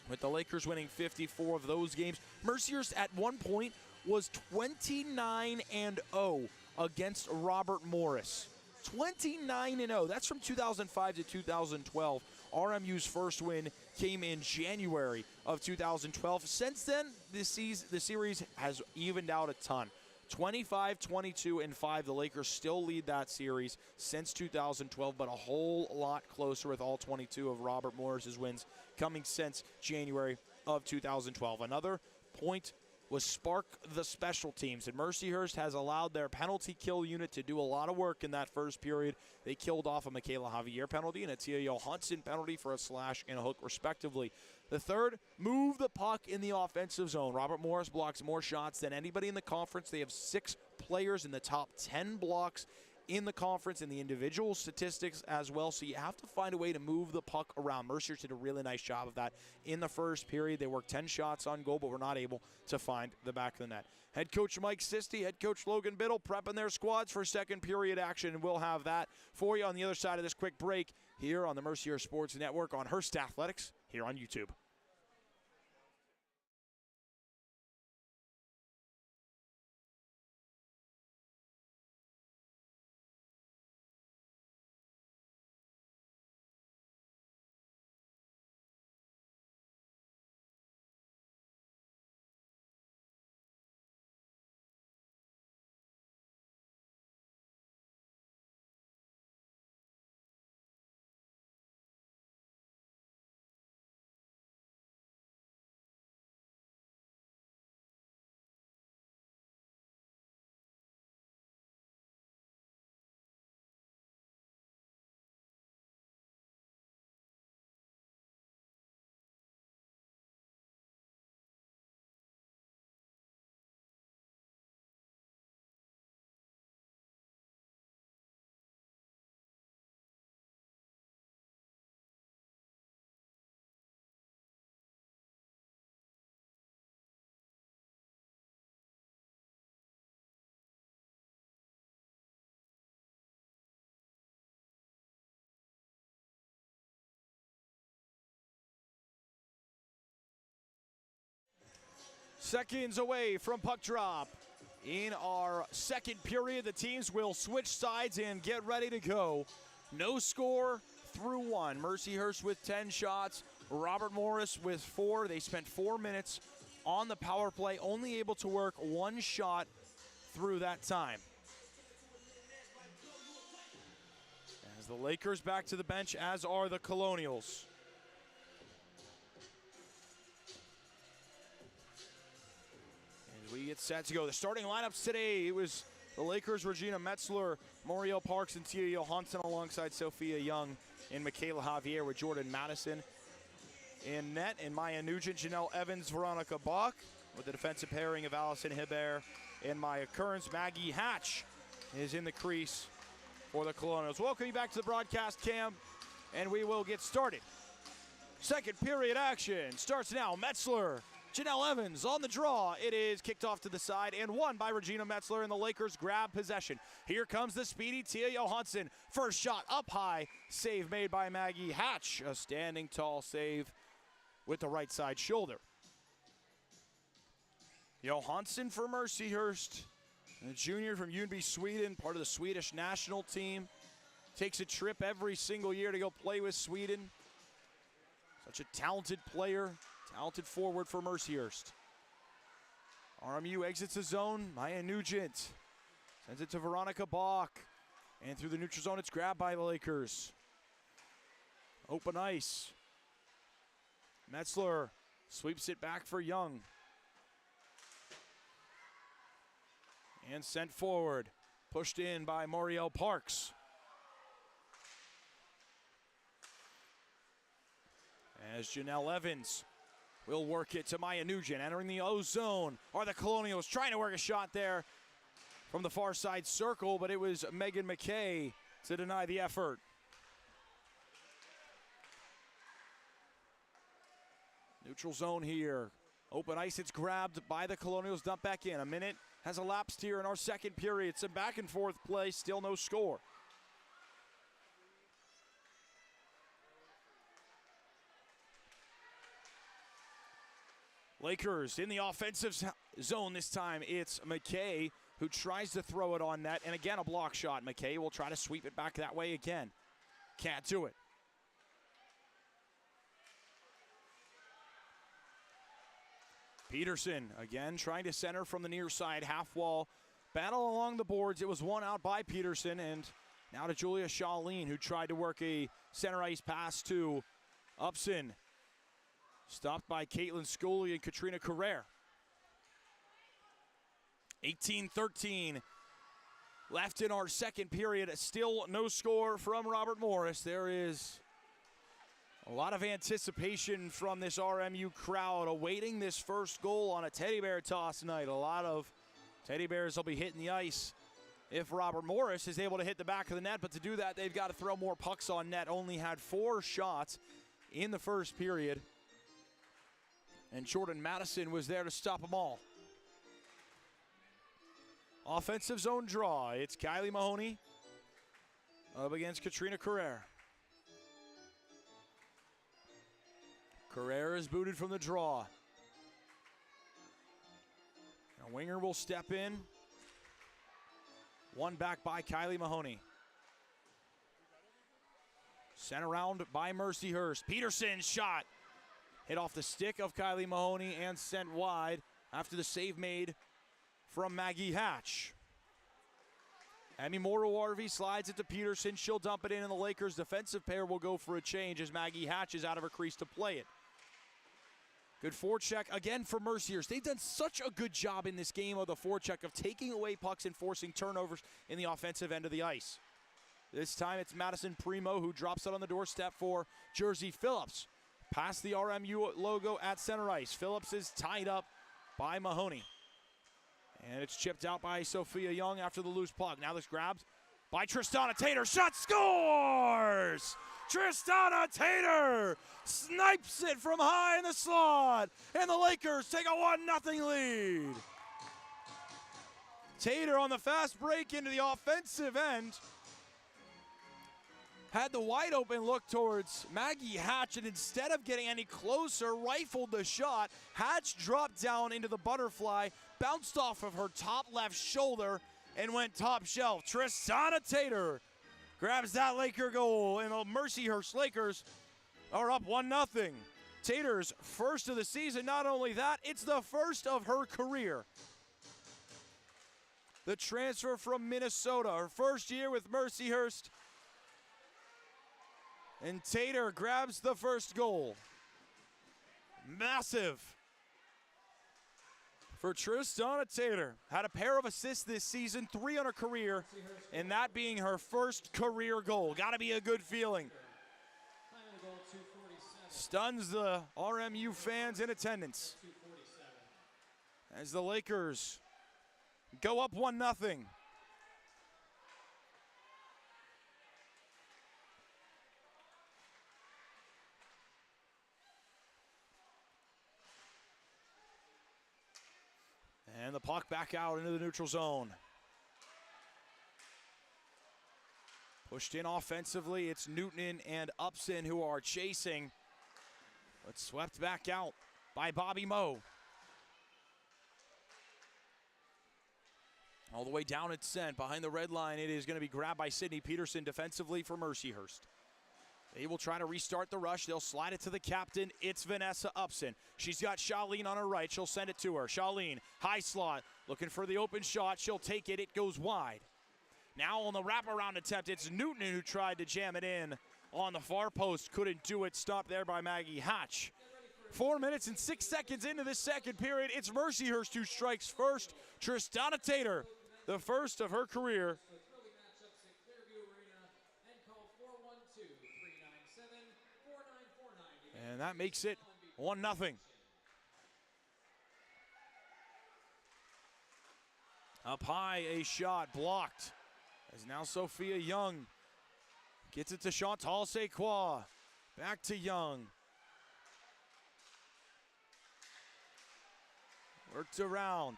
with the Lakers winning 54 of those games. Mercyhurst at one point was 29-0 against Robert Morris. 29-0. That's from 2005 to 2012. RMU's first win came in January of 2012. Since then, the series has evened out a ton. 25, 22, and 5. The Lakers still lead that series since 2012, but a whole lot closer with all 22 of Robert Morris's wins coming since January of 2012. Another point was spark the special teams, and Mercyhurst has allowed their penalty kill unit to do a lot of work in that first period. They killed off a Michaela Javier penalty and a Tia Johansson penalty for a slash and a hook, respectively. The third, move the puck in the offensive zone. Robert Morris blocks more shots than anybody in the conference. They have 6 players in the top 10 blocks in the conference, and the individual statistics as well. So you have to find a way to move the puck around. Mercyhurst did a really nice job of that in the first period. They worked 10 shots on goal, but were not able to find the back of the net. Head coach Mike Sisti, head coach Logan Biddle prepping their squads for second period action, and we'll have that for you on the other side of this quick break here on the Mercyhurst Sports Network on Hearst Athletics here on YouTube. Seconds away from puck drop. In our second period, the teams will switch sides and get ready to go. No score through one. Mercyhurst with 10 shots. Robert Morris with 4. They spent 4 minutes on the power play, only able to work 1 shot through that time. As the Lakers back to the bench, as are the Colonials. We get set to go. The starting lineups today, it was the Lakers, Regina Metzler, Moriel Parks, and Tia Johansson alongside Sophia Young and Michaela Javier with Jordan Madison in net, and Maya Nugent, Janelle Evans, Veronica Bach with the defensive pairing of Allison Hibbert and Maya Kearns. Maggie Hatch is in the crease for the Colonials. Welcome you back to the broadcast cam, and we will get started. Second period action starts now. Metzler, Janelle Evans on the draw. It is kicked off to the side and won by Regina Metzler, and the Lakers grab possession. Here comes the speedy Tia Johansson. First shot up high. Save made by Maggie Hatch. A standing tall save with the right side shoulder. Johansson for Mercyhurst, a junior from Ljungby, Sweden, part of the Swedish national team. Takes a trip every single year to go play with Sweden. Such a talented player. Talented forward for Mercyhurst. RMU exits the zone. Maya Nugent sends it to Veronica Bach. And through the neutral zone, it's grabbed by the Lakers. Open ice. Metzler sweeps it back for Young. And sent forward. Pushed in by Moriel Parks. As Janelle Evans will work it to Maya Nugent. Entering the O zone are the Colonials, trying to work a shot there from the far side circle, but it was Megan McKay to deny the effort. Neutral zone here. Open ice, it's grabbed by the Colonials, dumped back in. A minute has elapsed here in our second period. Some back and forth play, still no score. Lakers in the offensive zone this time. It's McKay who tries to throw it on net. And again, a block shot. McKay will try to sweep it back that way again. Can't do it. Peterson again trying to center from the near side. Half wall. Battle along the boards. It was one out by Peterson. And now to Julia Shaleen, who tried to work a center ice pass to Upson. Stopped by Caitlin Scully and Katrina Carrere. 18-13 left in our second period. Still no score from Robert Morris. There is a lot of anticipation from this RMU crowd awaiting this first goal on a teddy bear toss tonight. A lot of teddy bears will be hitting the ice if Robert Morris is able to hit the back of the net. But to do that, they've got to throw more pucks on net. Only had 4 shots in the first period. And Jordan Madison was there to stop them all. Offensive zone draw. It's Kylie Mahoney up against Katrina Carrere. Carrere is booted from the draw. A winger will step in. One back by Kylie Mahoney. Sent around by Mercyhurst. Peterson's shot. Hit off the stick of Kylie Mahoney and sent wide after the save made from Maggie Hatch. Emmy Morowarvi slides it to Peterson. She'll dump it in, and the Lakers' defensive pair will go for a change as Maggie Hatch is out of her crease to play it. Good forecheck again for Mercyhurst. They've done such a good job in this game of the forecheck of taking away pucks and forcing turnovers in the offensive end of the ice. This time it's Madison Primo who drops it on the doorstep for Jersey Phillips. Past the RMU logo at center ice. Phillips is tied up by Mahoney. And it's chipped out by Sophia Young after the loose puck. Now this grabbed by Tristana Tater. Shot, scores! Tristana Tater snipes it from high in the slot. And the Lakers take a 1-0 lead. Tater on the fast break into the offensive end. had the wide open look towards Maggie Hatch, and instead of getting any closer, rifled the shot. Hatch dropped down into the butterfly, bounced off of her top left shoulder, and went top shelf. Tristana Tater grabs that Laker goal, and the Mercyhurst Lakers are up 1-0. Tater's first of the season. Not only that, it's the first of her career. The transfer from Minnesota, her first year with Mercyhurst. And Tater grabs the first goal. Massive for Tristana Tater. Had a pair of assists this season, 3 on her career, and that being her first career goal. Gotta be a good feeling. Stuns the RMU fans in attendance as the Lakers go up 1-0. And the puck back out into the neutral zone. Pushed in offensively. It's Newton and Upson who are chasing. But swept back out by Bobby Moe. All the way down it's sent. Behind the red line, it is going to be grabbed by Sydney Peterson defensively for Mercyhurst. They will try to restart the rush. They'll slide it to the captain. It's Vanessa Upson. She's got Charlene on her right. She'll send it to her. Charlene, high slot, looking for the open shot. She'll take it. It goes wide. Now on the wraparound attempt, it's Newton who tried to jam it in on the far post. Couldn't do it. Stopped there by Maggie Hatch. 4 minutes and 6 seconds into this second period. It's Mercyhurst who strikes first. Tristana Tater, the first of her career. And that makes it 1-0. Up high, a shot blocked. As now Sophia Young gets it to Chantal Sequoia. Back to Young. Worked around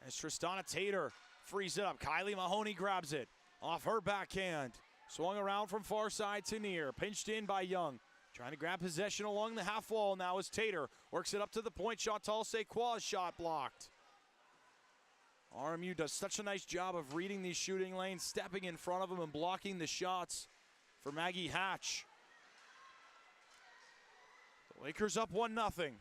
as Tristana Tater frees it up. Kylie Mahoney grabs it off her backhand. Swung around from far side to near. Pinched in by Young. Trying to grab possession along the half wall now is Tater. Works it up to the point. Chantal Sequoia's shot blocked. RMU does such a nice job of reading these shooting lanes, stepping in front of them and blocking the shots for Maggie Hatch. The Lakers up 1-0.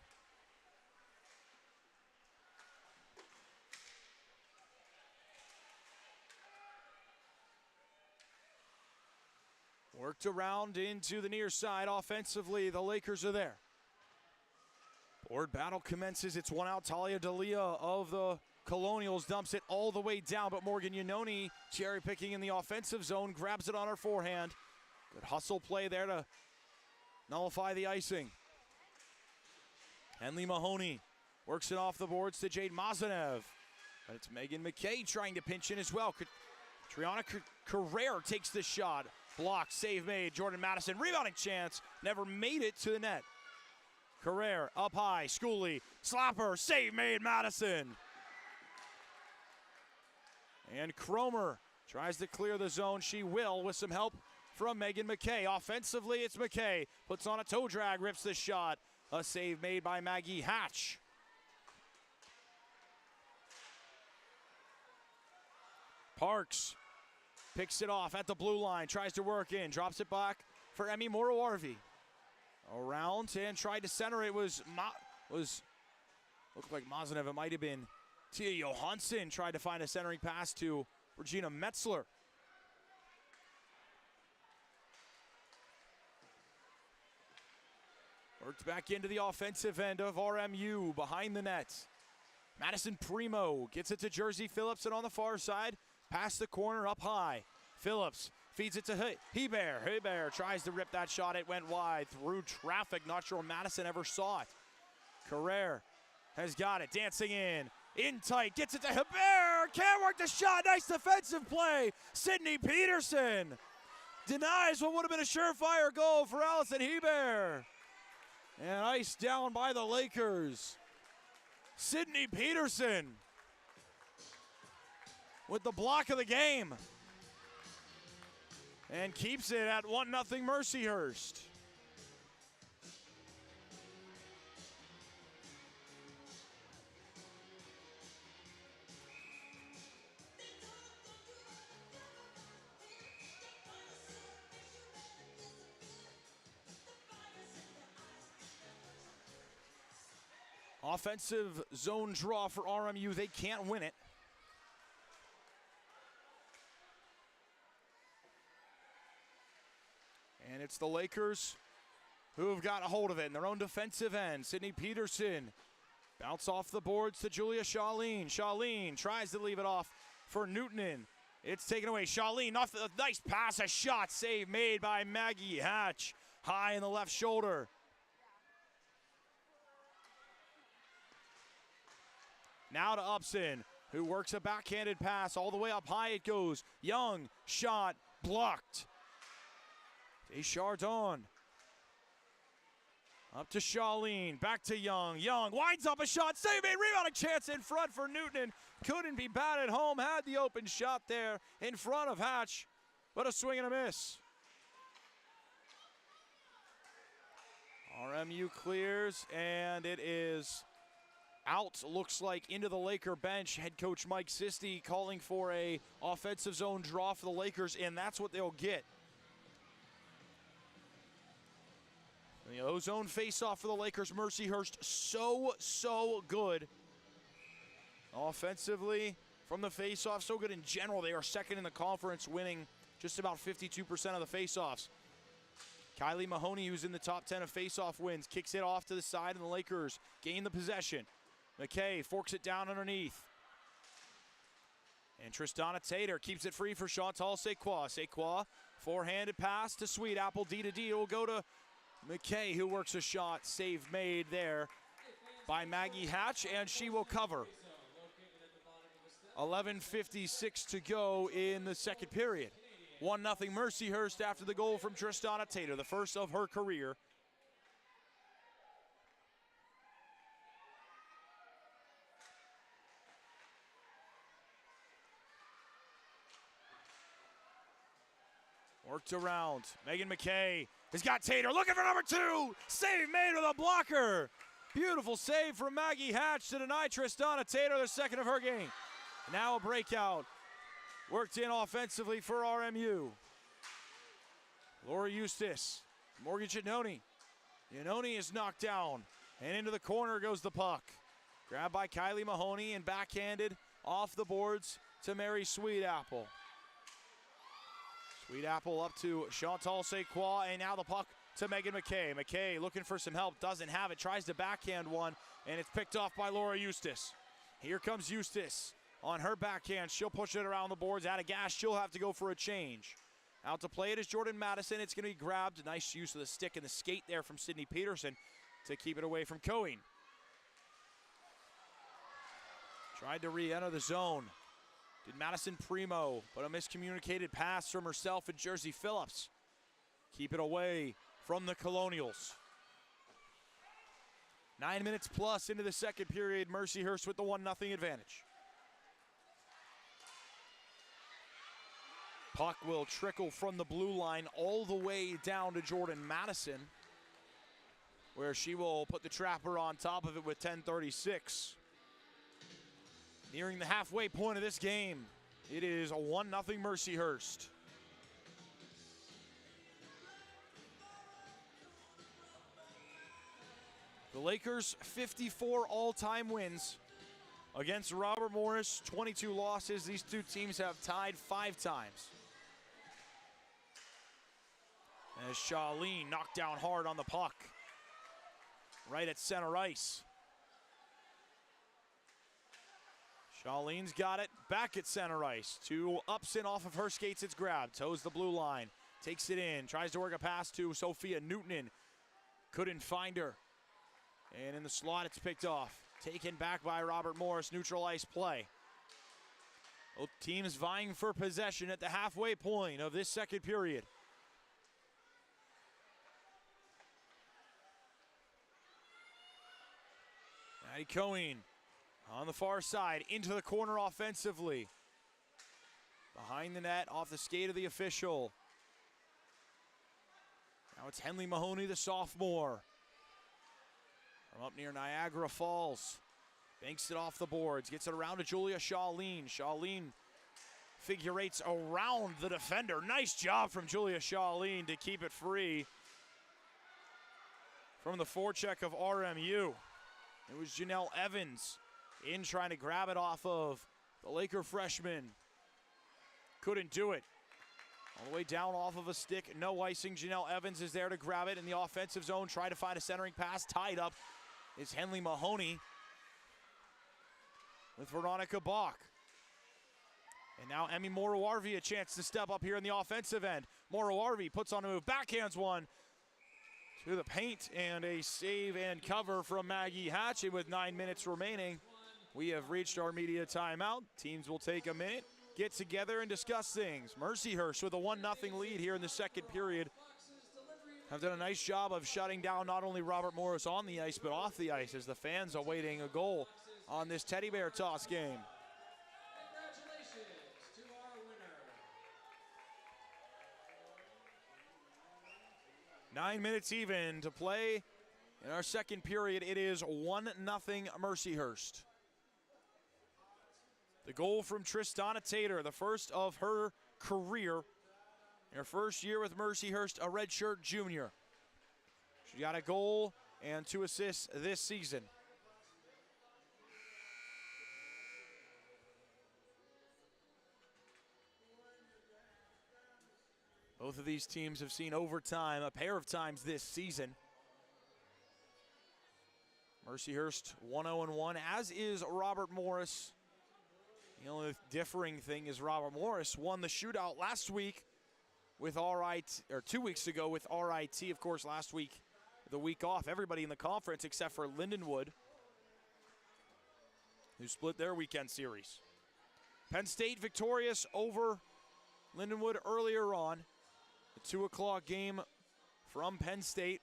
Worked around into the near side offensively. The Lakers are there. Board battle commences. It's one out. Talia Dalia of the Colonials dumps it all the way down, but Morgan Iannone cherry picking in the offensive zone, grabs it on her forehand. Good hustle play there to nullify the icing. Henley Mahoney works it off the boards to Jade Mazanev. But it's Megan McKay trying to pinch in as well. Triana Carrere takes the shot. Blocked, save made. Jordan Madison, rebounding chance. Never made it to the net. Carrere up high. Schooley, slapper, save made. Madison. And Cromer tries to clear the zone. She will with some help from Megan McKay. Offensively, it's McKay. Puts on a toe drag, rips the shot. A save made by Maggie Hatch. Parks picks it off at the blue line, tries to work in, drops it back for Emmy Moroarvi. Around and tried to center it looked like Mazanev. It might have been Tia Johansson tried to find a centering pass to Regina Metzler. Worked back into the offensive end of RMU behind the net. Madison Primo gets it to Jersey Phillips, and on the far side, past the corner, up high. Phillips feeds it to Hebert. Hebert tries to rip that shot. It went wide through traffic. Not sure Madison ever saw it. Carrere has got it. Dancing in tight. Gets it to Hebert. Can't work the shot. Nice defensive play. Sydney Peterson denies what would have been a surefire goal for Allison Hebert. And iced down by the Lakers. Sydney Peterson with the block of the game. and keeps it at 1-0 Mercyhurst. Offensive zone draw for RMU. They can't win it. And it's the Lakers who have got a hold of it in their own defensive end. Sydney Peterson bounce off the boards to Julia Charlene. Charlene tries to leave it off for Newtonen. It's taken away. Charlene off the nice pass, a shot save made by Maggie Hatch. High in the left shoulder. Now to Upson, who works a backhanded pass. All the way up high it goes. Young, shot, blocked. Deschardon. Up to Charlene, back to Young. Young winds up a shot, save made, rebounding chance in front for Newtonen. Couldn't be batted home, had the open shot there in front of Hatch, but a swing and a miss. RMU clears, and it is out, looks like, into the Laker bench. Head coach Mike Sisti calling for a offensive zone draw for the Lakers, and that's what they'll get. The ozone face-off for the Lakers. Mercyhurst so good offensively from the face-off, so good in general. They are second in the conference, winning just about 52% of the face-offs. Kylie Mahoney, who's in the top 10 of face-off wins, kicks it off to the side, and the Lakers gain the possession. McKay forks it down underneath. And Tristana Tater keeps it free for Chantal Sequoia. Sequoia, four-handed pass to Sweet Apple. D to D. It will go to McKay, who works a shot. Save made there by Maggie Hatch, and she will cover. 11:56 to go in the second period. 1-0 Mercyhurst after the goal from Tristana Tater, the first of her career. Worked around. Megan McKay has got Tater looking for number two. Save made with a blocker. Beautiful save from Maggie Hatch to deny Tristana Tater the second of her game. Now a breakout. Worked in offensively for RMU. Laura Eustace. Morgan Giannoni. Giannoni is knocked down. And into the corner goes the puck. Grabbed by Kylie Mahoney and backhanded off the boards to Mary Sweetapple. Sweetapple up to Chantal Sequoia, and now the puck to Megan McKay. McKay looking for some help, doesn't have it, tries to backhand one, and it's picked off by Laura Eustace. Here comes Eustace on her backhand. She'll push it around the boards. Out of gas, she'll have to go for a change. Out to play it is Jordan Madison. It's going to be grabbed. Nice use of the stick and the skate there from Sydney Peterson to keep it away from Cohen. Tried to re-enter the zone. Did Madison Primo, but a miscommunicated pass from herself and Jersey Phillips. Keep it away from the Colonials. 9 minutes plus into the second period. Mercyhurst with the 1-0 advantage. Puck will trickle from the blue line all the way down to Jordan Madison, where she will put the trapper on top of it with 10:36. Nearing the halfway point of this game, it is a 1-0 Mercyhurst. The Lakers' 54 all-time wins against Robert Morris, 22 losses. These two teams have tied 5 times. As Charlene knocked down hard on the puck, right at center ice. Charlene's got it back at center ice. To Upson off of her skates, it's grabbed. Toes the blue line, takes it in, tries to work a pass to Sophia Newtonen. Couldn't find her. And in the slot, it's picked off. Taken back by Robert Morris, neutral ice play. Both teams vying for possession at the halfway point of this second period. Maddie Cohen on the far side, into the corner offensively. Behind the net, off the skate of the official. Now it's Henley Mahoney, the sophomore. From up near Niagara Falls. Banks it off the boards, gets it around to Julia Shaleen. Shaleen figure eights around the defender. Nice job from Julia Shaleen to keep it free from the forecheck of RMU. It was Janelle Evans in trying to grab it off of the Laker freshman. Couldn't do it. All the way down off of a stick, no icing. Janelle Evans is there to grab it in the offensive zone, try to find a centering pass. Tied up is Henley Mahoney with Veronica Bach. And now Emmy Moroarvi a chance to step up here in the offensive end. Moroarvi puts on a move, backhands one to the paint, and a save and cover from Maggie Hatch. And with 9 minutes remaining, we have reached our media timeout. Teams will take a minute, get together, and discuss things. Mercyhurst with a 1-0 lead here in the second period have done a nice job of shutting down not only Robert Morris on the ice, but off the ice as the fans awaiting a goal on this teddy bear toss game. Congratulations to our winner. 9 minutes even to play in our second period. It is 1-0 Mercyhurst. The goal from Tristana Tater, the first of her career. In her first year with Mercyhurst, a redshirt junior. She got a goal and 2 assists this season. Both of these teams have seen overtime a pair of times this season. Mercyhurst 1-0-1, as is Robert Morris. The only differing thing is Robert Morris won the shootout last week with RIT, or 2 weeks ago with RIT. Of course, last week, the week off, everybody in the conference except for Lindenwood, who split their weekend series. Penn State victorious over Lindenwood earlier on. The 2 o'clock game from Penn State.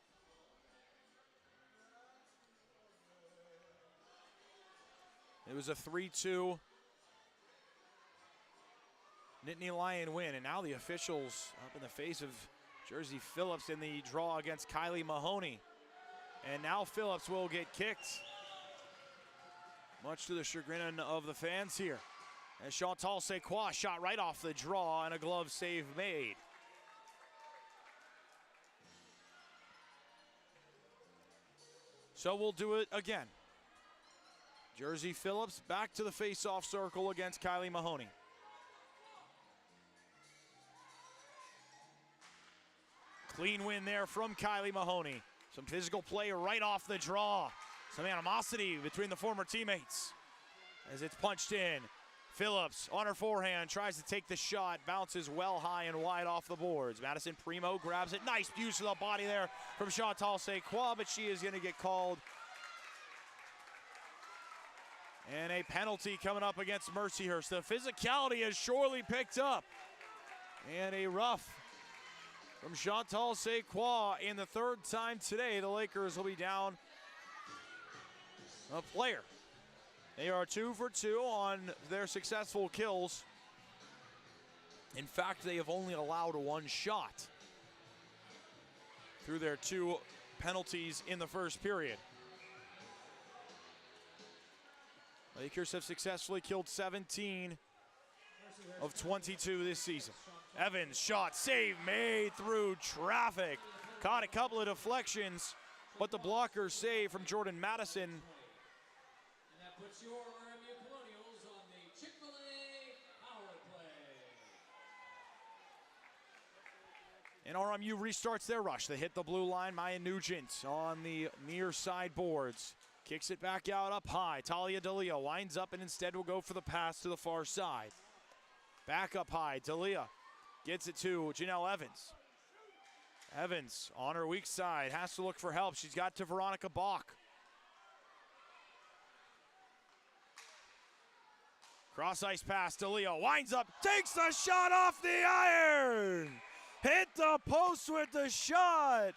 It was a 3-2 Nittany Lion win, and now the officials up in the face of Jersey Phillips in the draw against Kylie Mahoney. And now Phillips will get kicked, much to the chagrin of the fans here. And Chantal Sequoia shot right off the draw and a glove save made. So we'll do it again. Jersey Phillips back to the face-off circle against Kylie Mahoney. Clean win there from Kylie Mahoney. Some physical play right off the draw. Some animosity between the former teammates as it's punched in. Phillips on her forehand tries to take the shot, bounces well high and wide off the boards. Madison Primo grabs it. Nice use of the body there from Chantal Sequoia, but she is going to get called. And a penalty coming up against Mercyhurst. The physicality has surely picked up. And a rough from Chantal Sequoia in the 3rd time today. The Lakers will be down a player. They are 2 for 2 on their successful kills. In fact, they have only allowed 1 shot through their 2 penalties in the first period. Lakers have successfully killed 17 of 22 this season. Evans shot, save made through traffic. Caught a couple of deflections, but the blocker save from Jordan Madison. And that puts your RMU Colonials on the Chick-fil-A power play. And RMU restarts their rush. They hit the blue line. Maya Nugent on the near side boards. Kicks it back out up high. Talia D'Elia winds up and instead will go for the pass to the far side. Back up high. D'Elia gets it to Janelle Evans. Evans on her weak side has to look for help. She's got to Veronica Bach. Cross ice pass. D'Elia winds up, takes the shot off the iron. Hit the post with the shot.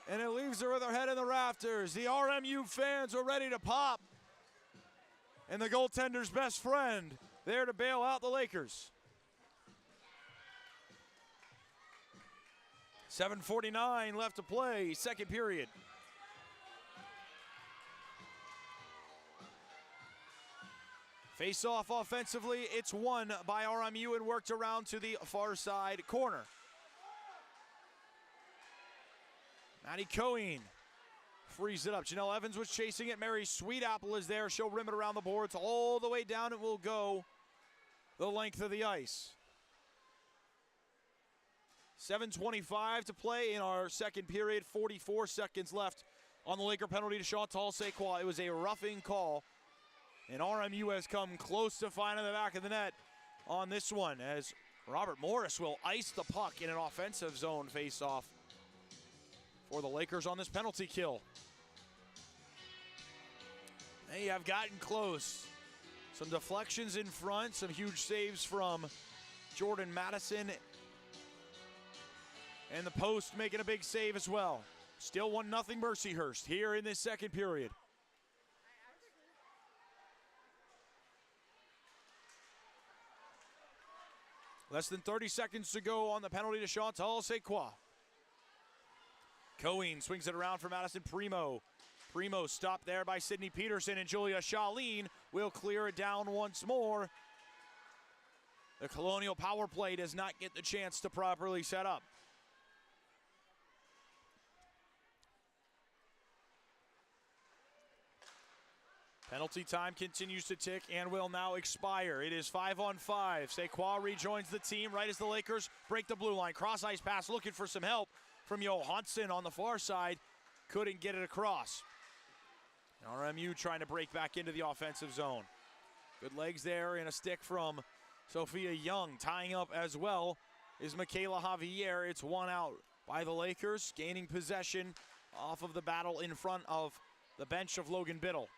And it leaves her with her head in the rafters. The RMU fans are ready to pop. And the goaltender's best friend there to bail out the Lakers. 7:49 left to play, second period. Face off offensively, it's won by RMU and worked around to the far side corner. Maddie Cohen frees it up. Janelle Evans was chasing it. Mary Sweetapple is there. She'll rim it around the boards all the way down. It will go the length of the ice. 7:25 to play in our second period. 44 seconds left on the Laker penalty to Chantal Sequoia. It was a roughing call. And RMU has come close to finding the back of the net on this one as Robert Morris will ice the puck in an offensive zone face-off for the Lakers on this penalty kill. They have gotten close. Some deflections in front, some huge saves from Jordan Madison. And the post making a big save as well. Still 1-0 Mercyhurst here in this second period. Less than 30 seconds to go on the penalty to Chantal Sequoia. Cohen swings it around for Madison Primo. Primo stopped there by Sydney Peterson, and Julia Shaleen will clear it down once more. The Colonial power play does not get the chance to properly set up. Penalty time continues to tick and will now expire. It is 5-on-5. Sequoia rejoins the team right as the Lakers break the blue line. Cross ice pass looking for some help from Johansson on the far side. Couldn't get it across. RMU trying to break back into the offensive zone. Good legs there and a stick from Sophia Young. Tying up as well is Michaela Javier. It's one out by the Lakers, gaining possession off of the battle in front of the bench of Logan Biddle.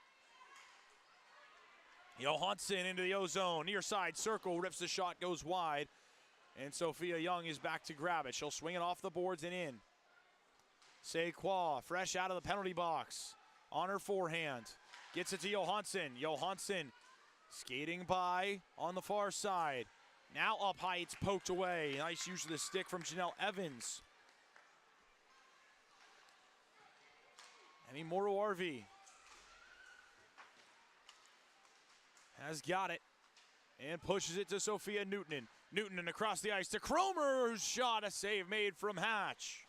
Johansson into the O-zone, near side circle, rips the shot, goes wide, and Sophia Young is back to grab it. She'll swing it off the boards and in. Sequoia, fresh out of the penalty box, on her forehand, gets it to Johansson. Johansson skating by on the far side. Now up high, it's poked away. Nice use of the stick from Janelle Evans. Emi Moro-RV has got it and pushes it to Sophia Newton. Newton across the ice to Cromer's shot, a save made from Hatch.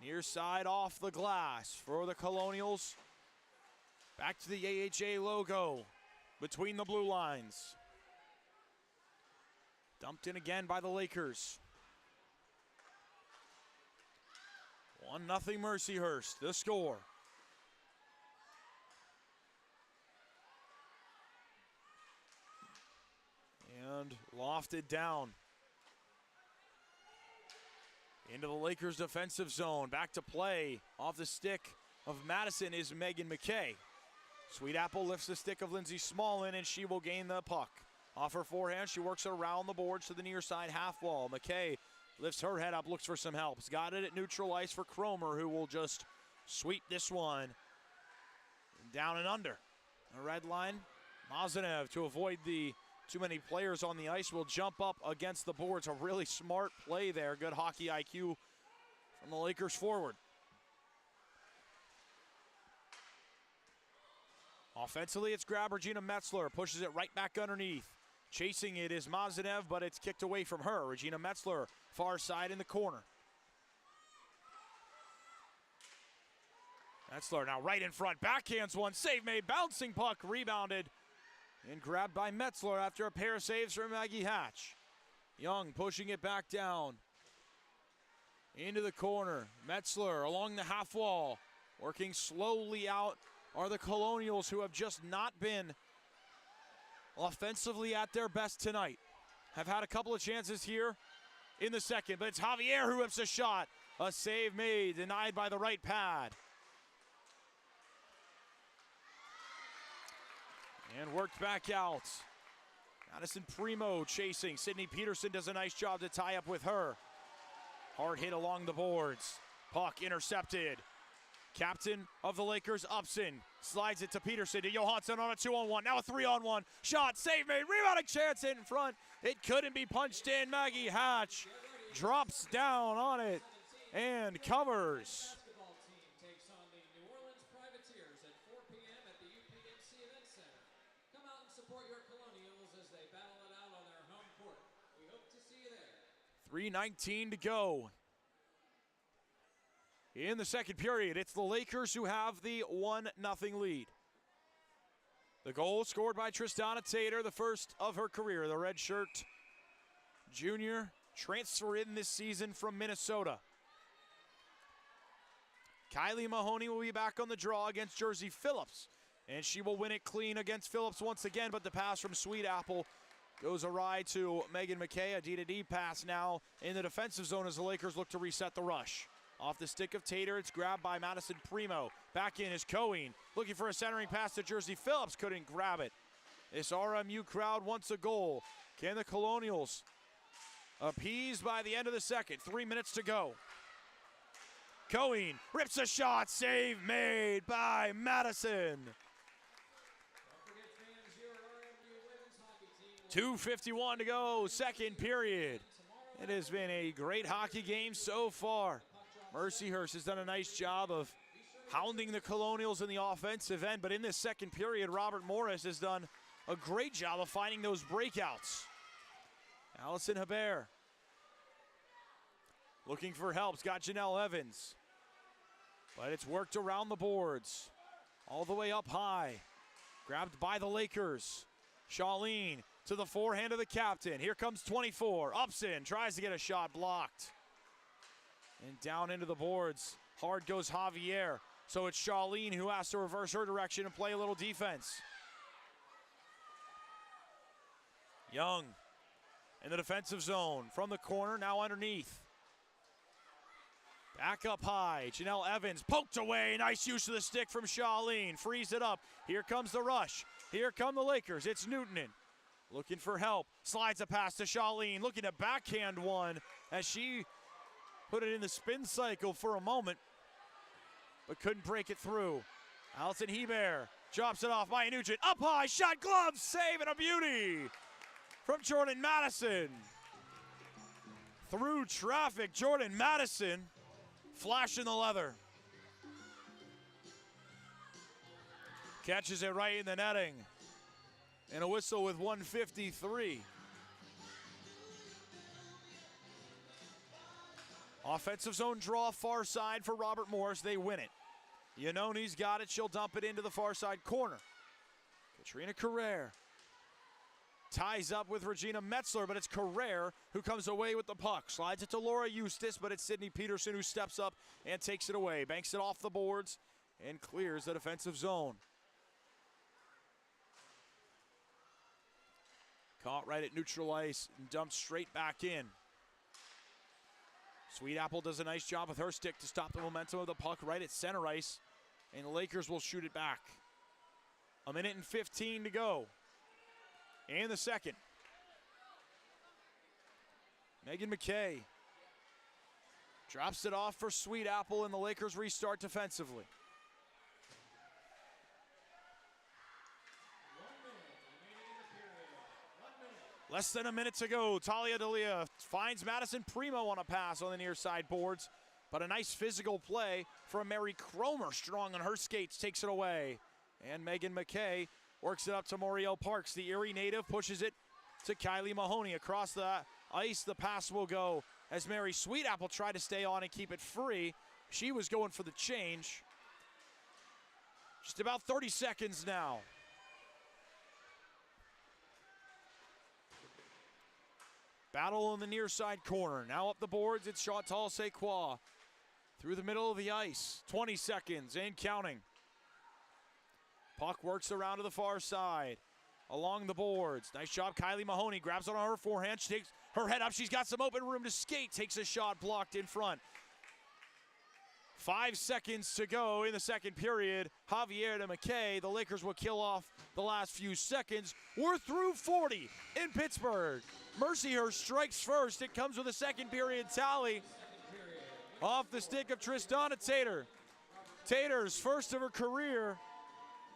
Near side off the glass for the Colonials. Back to the AHA logo between the blue lines. Dumped in again by the Lakers. 1-0 Mercyhurst, the score. And lofted down into the Lakers defensive zone. Back to play off the stick of Madison is Megan McKay. Sweetapple lifts the stick of Lindsay Smallin, and she will gain the puck. Off her forehand, she works around the boards to the near side half wall. McKay lifts her head up, looks for some help. Has got it at neutral ice for Cromer, who will just sweep this one down and under. The red line, Mazenev, to avoid the too many players on the ice, will jump up against the boards. A really smart play there. Good hockey IQ from the Lakers forward. Offensively, it's grab Regina Metzler. Pushes it right back underneath. Chasing it is Mazenev, but it's kicked away from her. Regina Metzler, far side in the corner. Metzler now right in front. Backhands one. Save made. Bouncing puck. Rebounded. And grabbed by Metzler after a pair of saves from Maggie Hatch. Young pushing it back down. Into the corner. Metzler along the half wall. Working slowly out are the Colonials, who have just not been offensively at their best tonight. Have had a couple of chances here in the second, but it's Javier who whips a shot. A save made, denied by the right pad. And worked back out. Madison Primo chasing. Sydney Peterson does a nice job to tie up with her. Hard hit along the boards. Puck intercepted. Captain of the Lakers, Upson, slides it to Peterson, to Johansson on a 2-on-1, now a 3-on-1, shot, save made, rebounding chance in front. It couldn't be punched in. Maggie Hatch drops down on it and covers. Basketball team takes on the New Orleans Privateers at 4 p.m. at the UPMC Event Center. Come out and support your Colonials as they battle it out on their home court. We hope to see you there. 3:19 to go. In the second period, it's the Lakers who have the 1-0 lead. The goal scored by Tristana Tater, the first of her career. The redshirt junior transfer in this season from Minnesota. Kylie Mahoney will be back on the draw against Jersey Phillips, and she will win it clean against Phillips once again, but the pass from Sweet Apple goes awry to Megan McKay. A D-to-D pass now in the defensive zone as the Lakers look to reset the rush. Off the stick of Tater, it's grabbed by Madison Primo. Back in is Cohen, looking for a centering pass to Jersey Phillips, couldn't grab it. This RMU crowd wants a goal. Can the Colonials appeased by the end of the second? 3 minutes to go. Cohen rips a shot, save made by Madison. 2:51 to go, second period. It has been a great hockey game so far. Mercyhurst has done a nice job of hounding the Colonials in the offensive end, but in this second period, Robert Morris has done a great job of finding those breakouts. Allison Hebert looking for help. It's got Janelle Evans, but it's worked around the boards. All the way up high. Grabbed by the Lakers. Charlene to the forehand of the captain. Here comes 24. Upson tries to get a shot blocked. And down into the boards. Hard goes Javier. So it's Charlene who has to reverse her direction and play a little defense. Young in the defensive zone from the corner, now underneath. Back up high, Janelle Evans poked away. Nice use of the stick from Charlene. Frees it up. Here comes the rush. Here come the Lakers. It's Newtonen looking for help. Slides a pass to Charlene, looking to backhand one as she put it in the spin cycle for a moment, but couldn't break it through. Allison Hebert drops it off. Maya Nugent up high, shot, glove, save, and a beauty from Jordan Madison. Through traffic, Jordan Madison flashing the leather. Catches it right in the netting. And a whistle with 1:53. Offensive zone draw, far side for Robert Morris. They win it. Iannone's got it. She'll dump it into the far side corner. Katrina Carrere ties up with Regina Metzler, but it's Carrere who comes away with the puck. Slides it to Laura Eustace, but it's Sydney Peterson who steps up and takes it away. Banks it off the boards and clears the defensive zone. Caught right at neutral ice and dumped straight back in. Sweet Apple does a nice job with her stick to stop the momentum of the puck right at center ice, and the Lakers will shoot it back. 1:15 to go in the second. Megan McKay drops it off for Sweet Apple, and the Lakers restart defensively. Less than a minute to go. Talia D'Elia finds Madison Primo on a pass on the near side boards, but a nice physical play from Mary Cromer, strong on her skates, takes it away. And Megan McKay works it up to Moriel Parks. The Erie native pushes it to Kylie Mahoney. Across the ice, the pass will go as Mary Sweet Apple tried to stay on and keep it free. She was going for the change. Just about 30 seconds now. Battle in the near side corner. Now up the boards, it's Chantal Sequoia. Through the middle of the ice. 20 seconds and counting. Puck works around to the far side. Along the boards. Nice job, Kylie Mahoney. Grabs it on her forehand. She takes her head up. She's got some open room to skate. Takes a shot blocked in front. 5 seconds to go in the second period. Javier to McKay. The Lakers will kill off the last few seconds. We're through 40 in Pittsburgh. Mercyhurst strikes first. It comes with a second period tally. Off the stick of Tristana Tater. Taters, first of her career,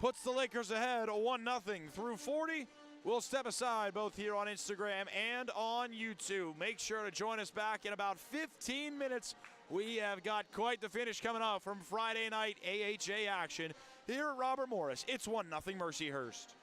puts the Lakers ahead 1-0 through 40. We'll step aside both here on Instagram and on YouTube. Make sure to join us back in about 15 minutes. We have got quite the finish coming up from Friday night AHA action here at Robert Morris. It's 1-0 Mercyhurst.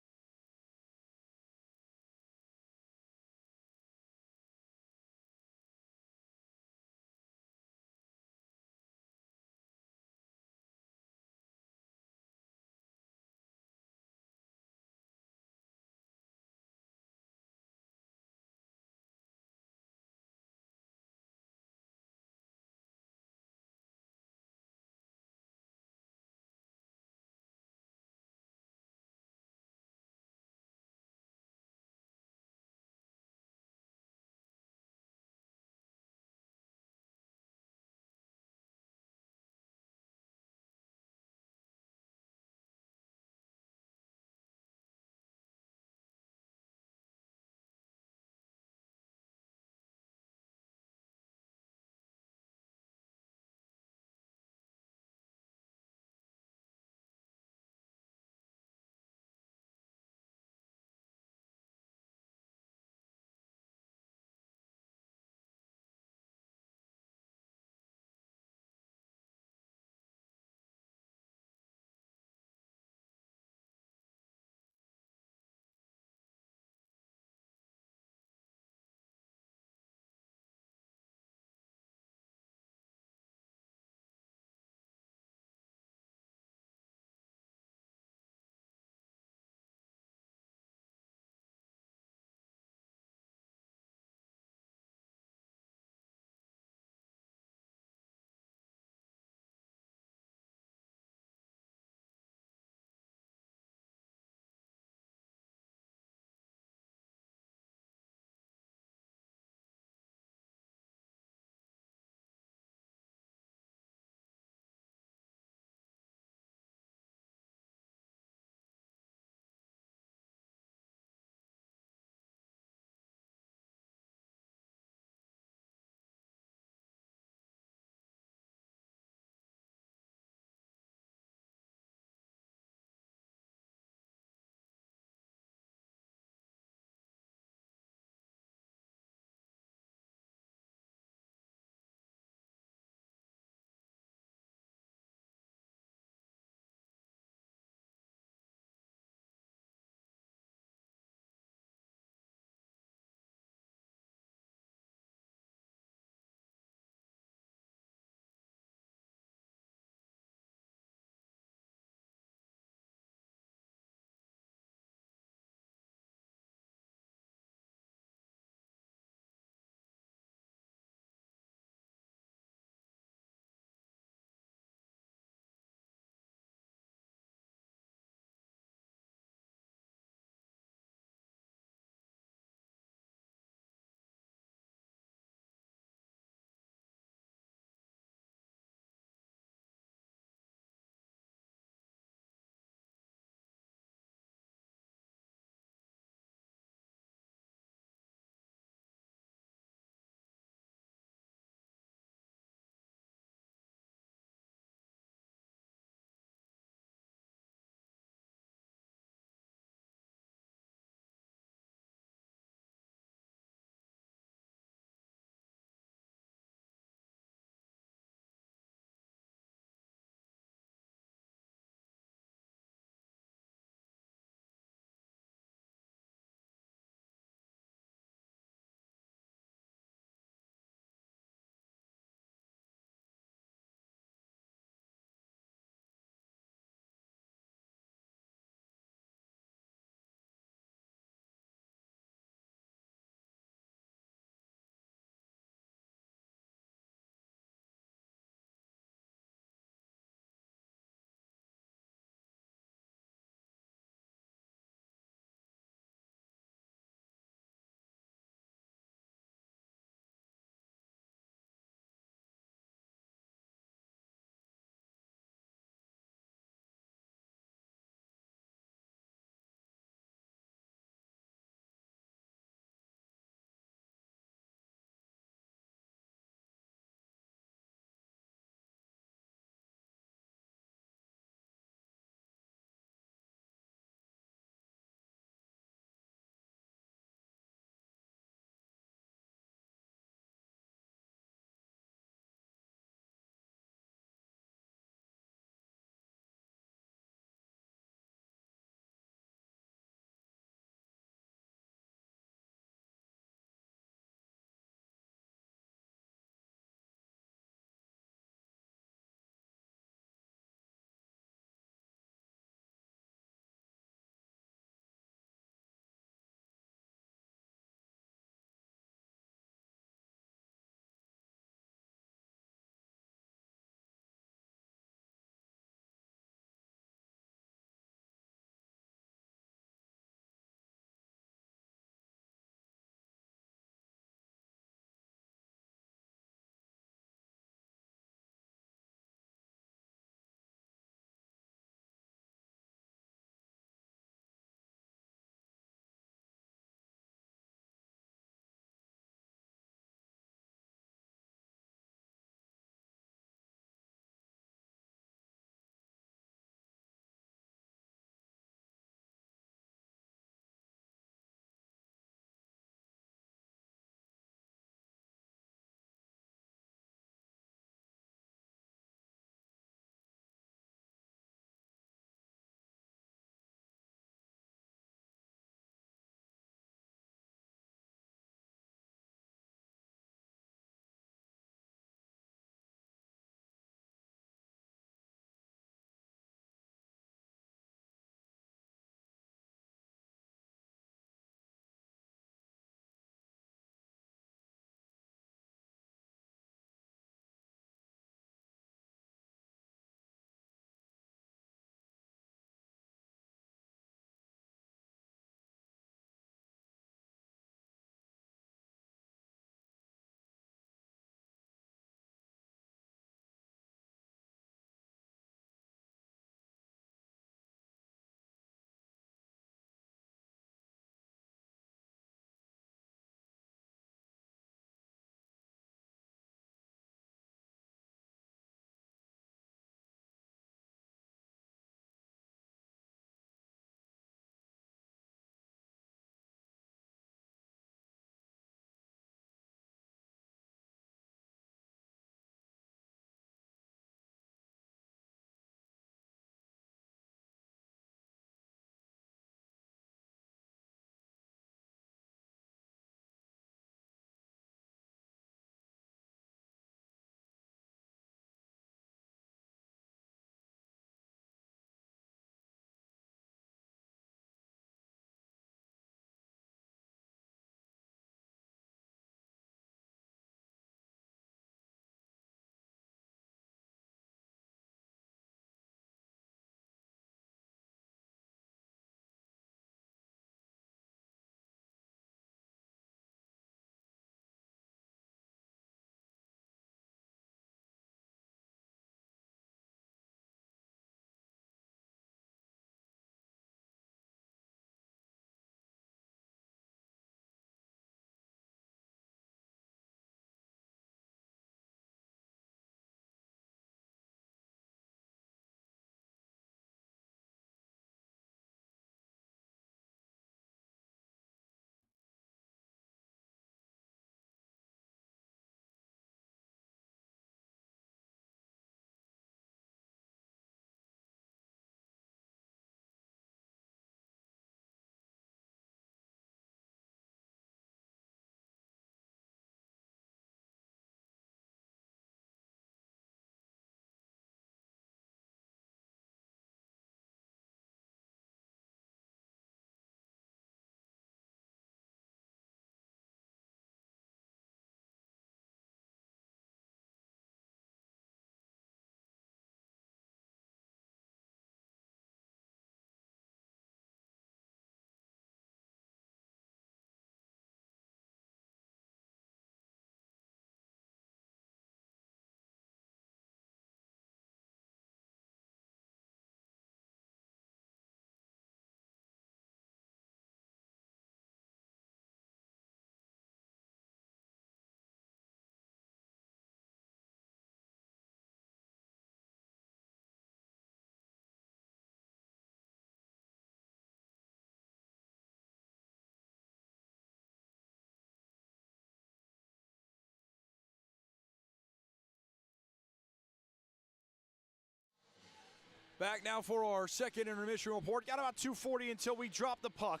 Back now for our second intermission report. Got about 2:40 until we drop the puck.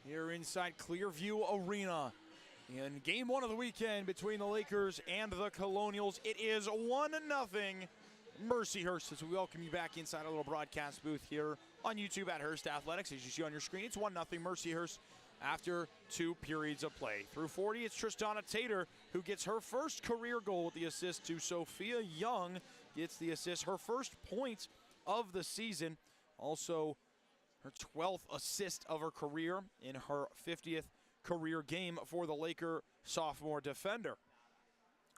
Here inside Clearview Arena. In game one of the weekend between the Lakers and the Colonials, it is 1-0 Mercyhurst. As we welcome you back inside our little broadcast booth here on YouTube at Hurst Athletics. As you see on your screen, it's 1-0 Mercyhurst after 2 periods of play. Through 40, it's Tristana Tater who gets her first career goal with the assist to Sophia Young. Gets the assist, her first point of the season. Also, her 12th assist of her career in her 50th career game for the Laker sophomore defender.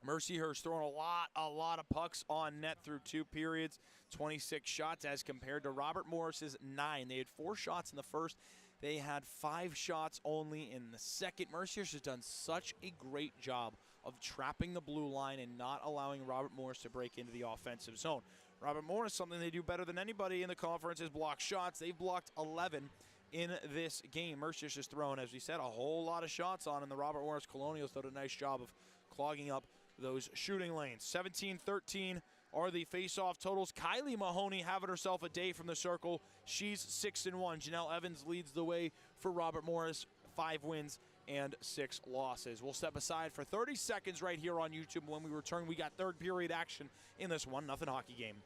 Mercyhurst throwing a lot of pucks on net through 2 periods. 26 shots as compared to Robert Morris's 9. They had 4 shots in the first. They had 5 shots only in the second. Mercyhurst has done such a great job of trapping the blue line and not allowing Robert Morris to break into the offensive zone. Robert Morris, something they do better than anybody in the conference is block shots. They've blocked 11 in this game. Mercyhurst has thrown, as we said, a whole lot of shots on, and the Robert Morris Colonials did a nice job of clogging up those shooting lanes. 17-13 are the face-off totals. Kylie Mahoney having herself a day from the circle. She's 6-1. Janelle Evans leads the way for Robert Morris. 5 wins and 6 losses. We'll step aside for 30 seconds right here on YouTube. When we return, we got third period action in this 1-0 hockey game.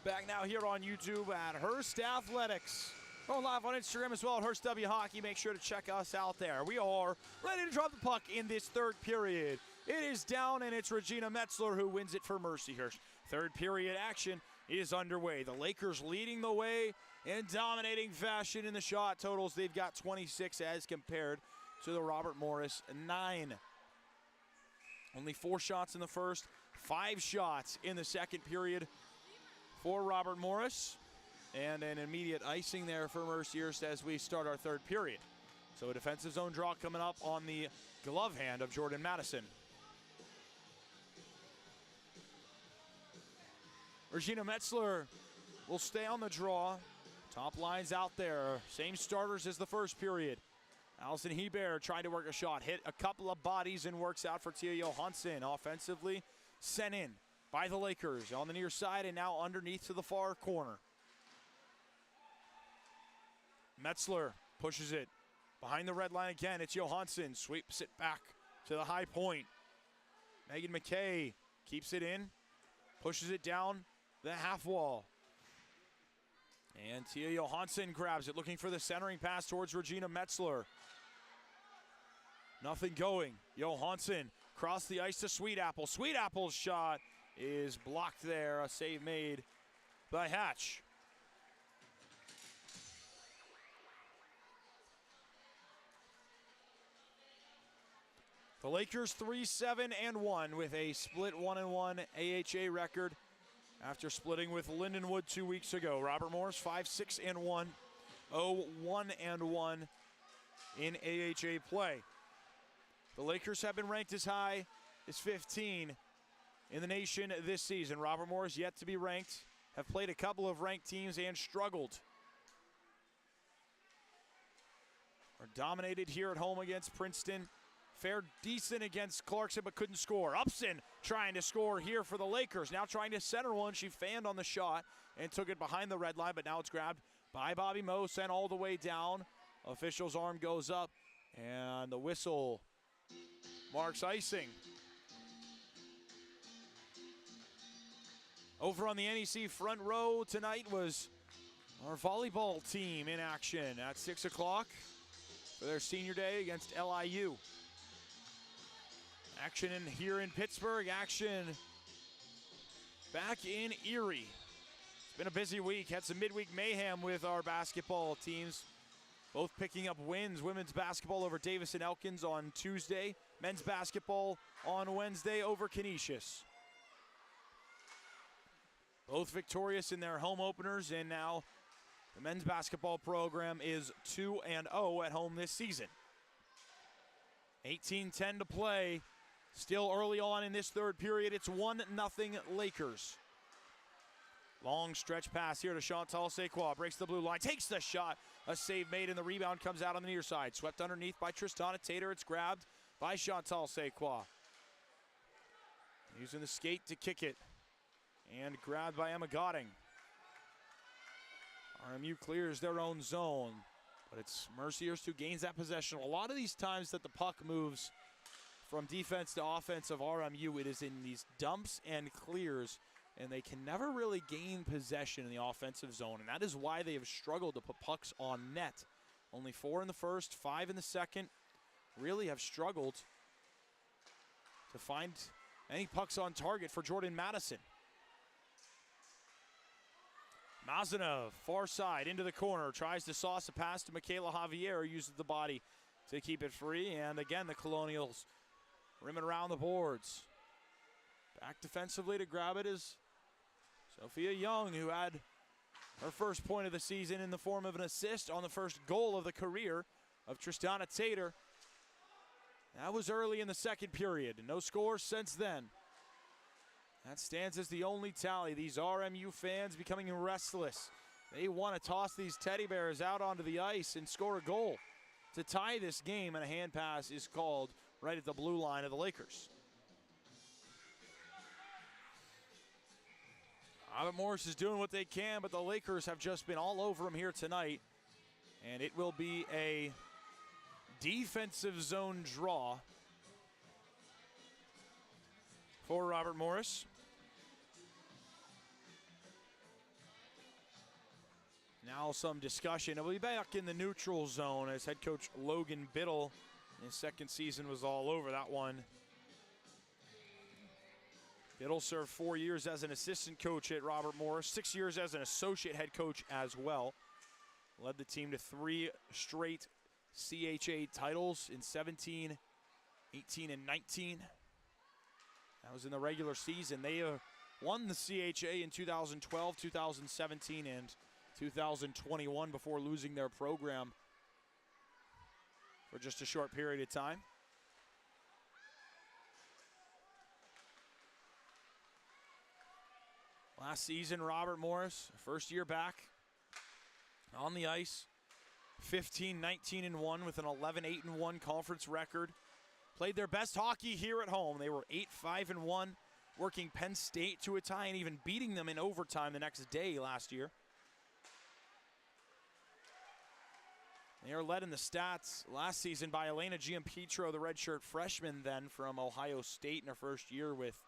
Back now here on YouTube at Hurst Athletics. Going live on Instagram as well at Hurst W Hockey. Make sure to check us out there. We are ready to drop the puck in this third period. It is down, and it's Regina Metzler who wins it for Mercyhurst. Third period action is underway. The Lakers leading the way in dominating fashion in the shot totals. They've got 26 as compared to the Robert Morris 9. Only 4 shots in the first, 5 shots in the second period for Robert Morris, and an immediate icing there for Mercyhurst as we start our third period. So a defensive zone draw coming up on the glove hand of Jordan Madison. Regina Metzler will stay on the draw. Top lines out there. Same starters as the first period. Allison Hebert tried to work a shot, hit a couple of bodies and works out for Tia Johansson. Offensively sent in by the Lakers on the near side and now underneath to the far corner. Metzler pushes it behind the red line again. It's Johansson, sweeps it back to the high point. Megan McKay keeps it in, pushes it down the half wall. And Tia Johansson grabs it, looking for the centering pass towards Regina Metzler. Nothing going. Johansson across the ice to Sweet Apple. Sweet Apple's shot is blocked there. A save made by Hatch. The Lakers 3-7-1 with a split 1-1 AHA record after splitting with Lindenwood 2 weeks ago. Robert Morris 5-6-1, 0-1-1 in AHA play. The Lakers have been ranked as high as 15 in the nation this season. Robert Morris yet to be ranked, have played a couple of ranked teams and struggled. Are dominated here at home against Princeton, fared decent against Clarkson but couldn't score. Upson trying to score here for the Lakers. Now trying to center one. She fanned on the shot and took it behind the red line, but now it's grabbed by Bobby Moe, sent all the way down. Official's arm goes up, and the whistle marks icing. Over on the NEC front row tonight was our volleyball team in action at 6 o'clock for their senior day against LIU. Action here in Pittsburgh, action back in Erie. It's been a busy week, had some midweek mayhem with our basketball teams, both picking up wins. Women's basketball over Davis and Elkins on Tuesday, men's basketball on Wednesday over Canisius. Both victorious in their home openers, and now the men's basketball program is 2-0 at home this season. 18-10 to play. Still early on in this third period. It's 1-0 Lakers. Long stretch pass here to Chantal Sequoia. Breaks the blue line, takes the shot. A save made, and the rebound comes out on the near side. Swept underneath by Tristana Tater. It's grabbed by Chantal Sequoia. Using the skate to kick it. And grabbed by Emma Gotting. RMU clears their own zone, but it's Mercyhurst who gains that possession. A lot of these times that the puck moves from defense to offense of RMU, it is in these dumps and clears, and they can never really gain possession in the offensive zone, and that is why they have struggled to put pucks on net. Only 4 in the first, 5 in the second. Really have struggled to find any pucks on target for Jordan Madison. Mazanov, far side, into the corner, tries to sauce a pass to Michaela Javier, uses the body to keep it free, and again the Colonials rimming around the boards. Back defensively to grab it is Sophia Young, who had her first point of the season in the form of an assist on the first goal of the career of Tristana Tater. That was early in the second period, no score since then. That stands as the only tally. These RMU fans becoming restless. They want to toss these teddy bears out onto the ice and score a goal to tie this game, and a hand pass is called right at the blue line of the Lakers. Robert Morris is doing what they can, but the Lakers have just been all over them here tonight, and it will be a defensive zone draw for Robert Morris. Now some discussion. We'll be back in the neutral zone as head coach Logan Biddle. His second season was all over that one. Biddle served 4 years as an assistant coach at Robert Morris, 6 years as an associate head coach as well. Led the team to 3 straight CHA titles in 17, 18, and 19. That was in the regular season. They won the CHA in 2012, 2017, and 2021 before losing their program for just a short period of time. Last season, Robert Morris, first year back on the ice, 15-19-1 with an 11-8-1 conference record. Played their best hockey here at home. They were 8-5-1, working Penn State to a tie and even beating them in overtime the next day last year. They are led in the stats last season by Elena Giampetro, the redshirt freshman then from Ohio State in her first year with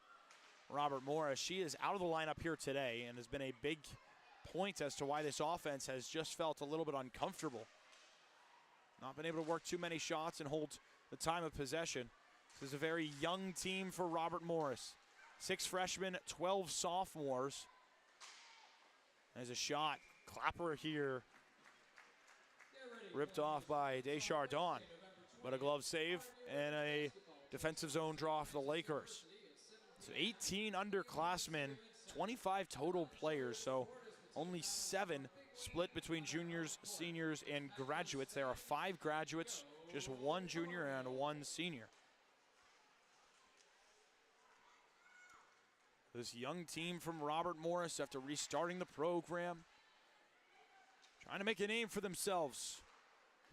Robert Morris. She is out of the lineup here today and has been a big point as to why this offense has just felt a little bit uncomfortable. Not been able to work too many shots and hold the time of possession. This is a very young team for Robert Morris. 6 freshmen, 12 sophomores. There's a shot. Clapper here. Ripped off by Deschardon. But a glove save and a defensive zone draw for the Lakers. So 18 underclassmen, 25 total players. So only 7 split between juniors, seniors, and graduates. There are 5 graduates, just 1 junior and 1 senior. This young team from Robert Morris, after restarting the program, trying to make a name for themselves.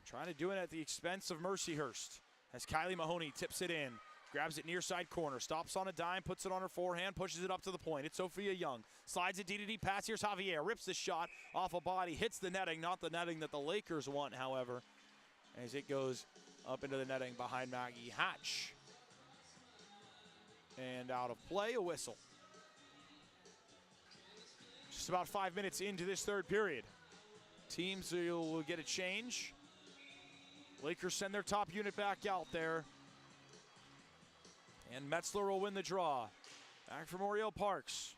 Trying to do it at the expense of Mercyhurst. as Kylie Mahoney tips it in. Grabs it near side corner, stops on a dime, puts it on her forehand, pushes it up to the point. It's Sophia Young. Slides it D-to-D pass. Here's Javier. Rips the shot off a body, hits the netting. Not the netting that the Lakers want, however, as it goes up into the netting behind Maggie Hatch. And out of play, a whistle. Just about 5 minutes into this third period. Teams will get a change. Lakers send their top unit back out there. And Metzler will win the draw. Back from Oriel Parks.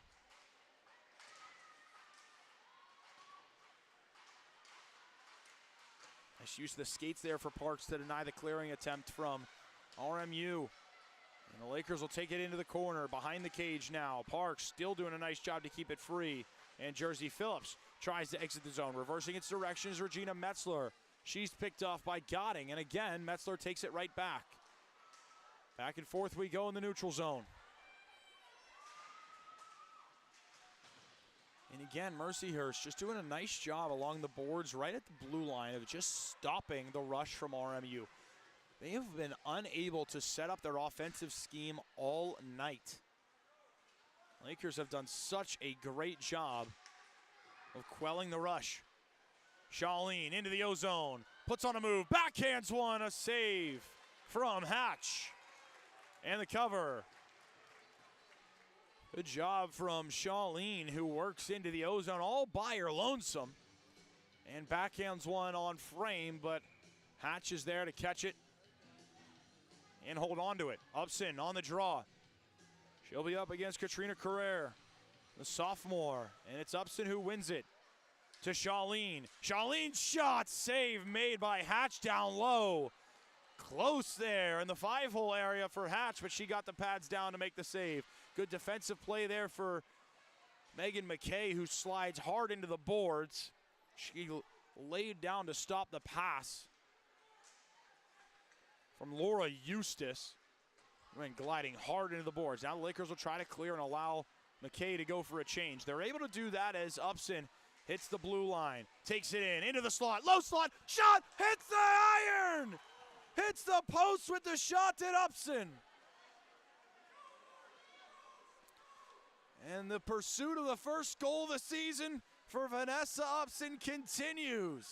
Nice use of the skates there for Parks to deny the clearing attempt from RMU. And the Lakers will take it into the corner, behind the cage now. Parks still doing a nice job to keep it free. And Jersey Phillips tries to exit the zone. Reversing its direction is Regina Metzler. She's picked off by Gotting. And again, Metzler takes it right back. Back and forth we go in the neutral zone. And again, Mercyhurst just doing a nice job along the boards right at the blue line of just stopping the rush from RMU. They have been unable to set up their offensive scheme all night. Lakers have done such a great job of quelling the rush. Charlene into the O-zone, puts on a move, backhands one, a save from Hatch. And the cover. Good job from Charlene, who works into the O-zone all by her lonesome. And backhands one on frame, but Hatch is there to catch it and hold on to it. Upson on the draw. She'll be up against Katrina Carrere, the sophomore. And it's Upson who wins it to Charlene. Charlene's shot, save made by Hatch down low. Close there in the 5-hole area for Hatch, but she got the pads down to make the save. Good defensive play there for Megan McKay, who slides hard into the boards. She laid down to stop the pass from Laura Eustace. Went gliding hard into the boards. Now the Lakers will try to clear and allow McKay to go for a change. They're able to do that as Upson hits the blue line. Takes it in, into the slot, low slot, shot, hits the iron! Hits the post with the shot at Upson. And the pursuit of the first goal of the season for Vanessa Upson continues.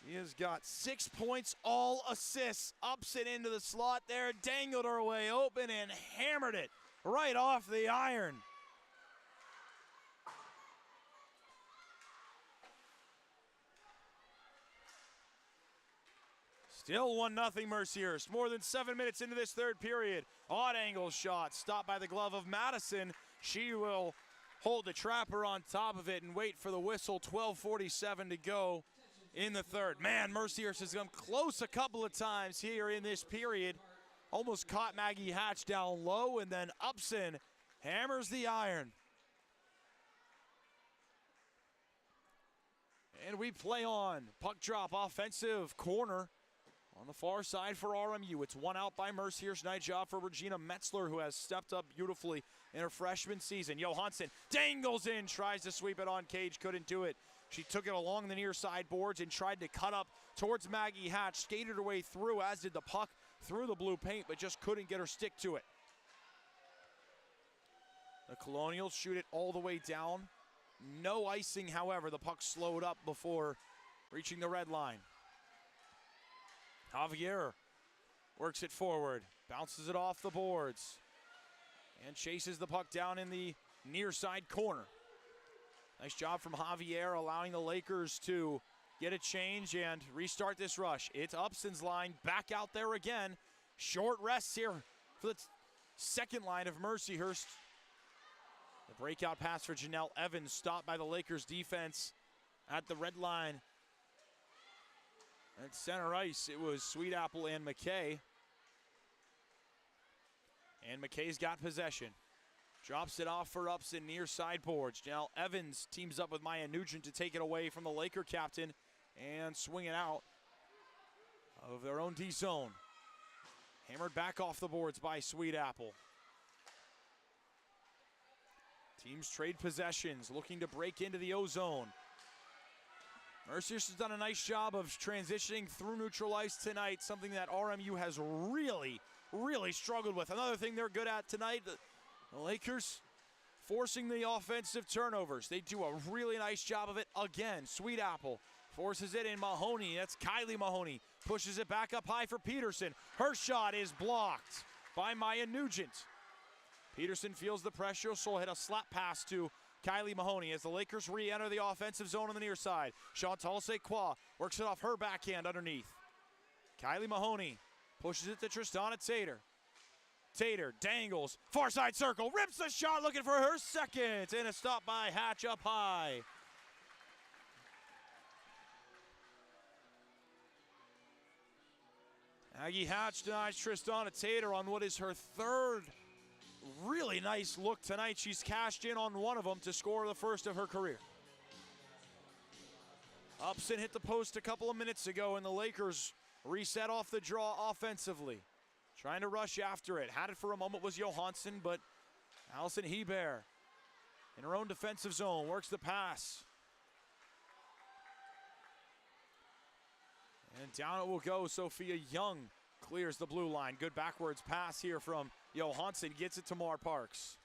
She has got 6 points, all assists. Upson into the slot there, dangled her way open and hammered it right off the iron. Still 1-0 Mercyhurst. More than 7 minutes into this third period. Odd angle shot stopped by the glove of Madison. She will hold the trapper on top of it and wait for the whistle. 12:47 to go in the third. Man, Mercyhurst has come close a couple of times here in this period. Almost caught Maggie Hatch down low, and then Upson hammers the iron. And we play on. Puck drop, offensive corner. On the far side for RMU, it's one out by Mercyhurst. Nice job for Regina Metzler, who has stepped up beautifully in her freshman season. Johansson dangles in, tries to sweep it on cage, couldn't do it. She took it along the near side boards and tried to cut up towards Maggie Hatch, skated her way through, as did the puck, through the blue paint, but just couldn't get her stick to it. The Colonials shoot it all the way down. No icing, however. The puck slowed up before reaching the red line. Javier works it forward, bounces it off the boards, and chases the puck down in the near side corner. Nice job from Javier, allowing the Lakers to get a change and restart this rush. It's Upson's line back out there again. Short rests here for the second line of Mercyhurst. The breakout pass for Janelle Evans, stopped by the Lakers defense at the red line. At center ice, it was Sweetapple and McKay. And McKay's got possession. Drops it off for Upson near side boards. Janelle Evans teams up with Maya Nugent to take it away from the Laker captain and swing it out of their own D zone. Hammered back off the boards by Sweetapple. Teams trade possessions, looking to break into the O-zone. Mercyhurst has done a nice job of transitioning through neutral ice tonight, something that RMU has really, really struggled with. Another thing they're good at tonight, the Lakers forcing the offensive turnovers. They do a really nice job of it again. Sweet Apple forces it in. Mahoney, that's Kylie Mahoney, pushes it back up high for Peterson. Her shot is blocked by Maya Nugent. Peterson feels the pressure, so he'll hit a slap pass to Kylie Mahoney as the Lakers re-enter the offensive zone on the near side. Chantal Sequoia works it off her backhand underneath. Kylie Mahoney pushes it to Tristana Tater. Tater dangles, far side circle, rips the shot, looking for her second, and a stop by Hatch up high. Maggie Hatch denies Tristana Tater on what is her third really nice look tonight. She's cashed in on one of them to score the first of her career. Upson hit the post a couple of minutes ago, and the Lakers reset off the draw offensively. Trying to rush after it. Had it for a moment was Johansson, but Allison Hebert in her own defensive zone works the pass. And down it will go. Sophia Young clears the blue line. Good backwards pass here from Johansson. Gets it to Mar Parks.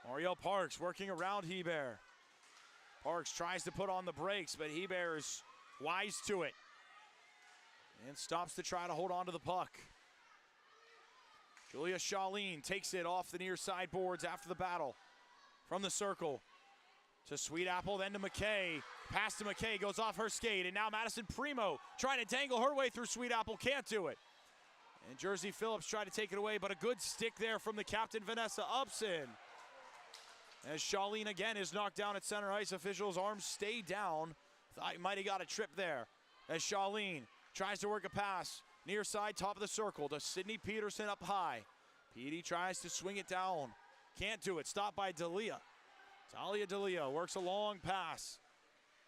Marielle Parks working around Hebert. Parks tries to put on the brakes, but Hebert is wise to it. And stops to try to hold on to the puck. Julia Shaleen takes it off the near side boards after the battle. From the circle to Sweet Apple, then to McKay. Pass to McKay, goes off her skate, and now Madison Primo trying to dangle her way through Sweet Apple, can't do it. And Jersey Phillips tried to take it away, but a good stick there from the captain, Vanessa Upson. As Shaleen again is knocked down at center ice, officials' arms stay down. Thought he might have got a trip there. As Shaleen tries to work a pass, near side, top of the circle to Sydney Peterson up high. Petey tries to swing it down. Can't do it, stopped by D'Elia. Talia D'Elia works a long pass.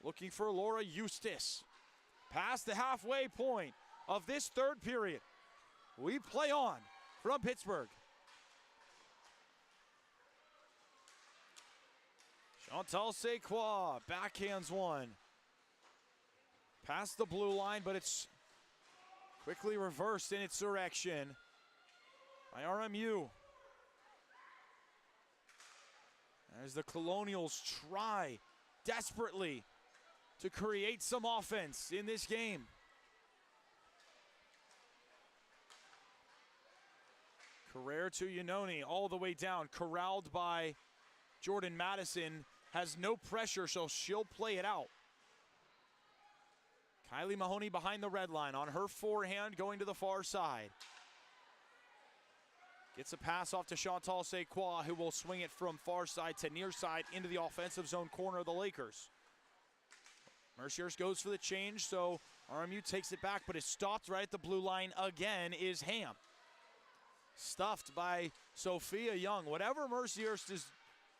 Looking for Laura Eustace. Past the halfway point of this third period. We play on from Pittsburgh. Chantal Sequoia backhands one. Past the blue line, but it's quickly reversed in its direction by RMU. As the Colonials try desperately to create some offense in this game. Carrere to Iannone all the way down, corralled by Jordan Madison. Has no pressure, so she'll play it out. Kylie Mahoney behind the red line on her forehand going to the far side. Gets a pass off to Chantal Sequoia, who will swing it from far side to near side into the offensive zone corner of the Lakers. Mercyhurst goes for the change, so RMU takes it back, but is stopped right at the blue line again is Ham. Stuffed by Sophia Young. Whatever Mercyhurst's